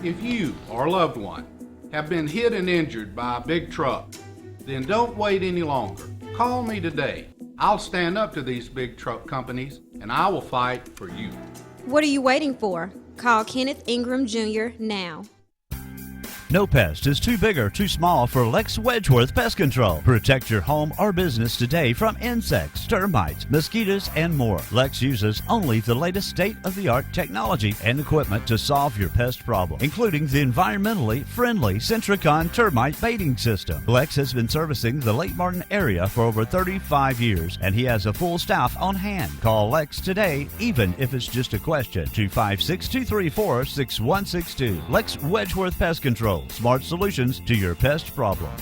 If you or a loved one have been hit and injured by a big truck, then don't wait any longer. Call me today. I'll stand up to these big truck companies and I will fight for you. What are you waiting for? Call Kenneth Ingram Jr. now. No pest is too big or too small for Lex Wedgeworth Pest Control. Protect your home or business today from insects, termites, mosquitoes, and more. Lex uses only the latest state-of-the-art technology and equipment to solve your pest problem, including the environmentally friendly Centricon termite baiting system. Lex has been servicing the Lake Martin area for over 35 years, and he has a full staff on hand. Call Lex today, even if it's just a question. 256-234-6162. Lex Wedgeworth Pest Control. Smart solutions to your pest problems.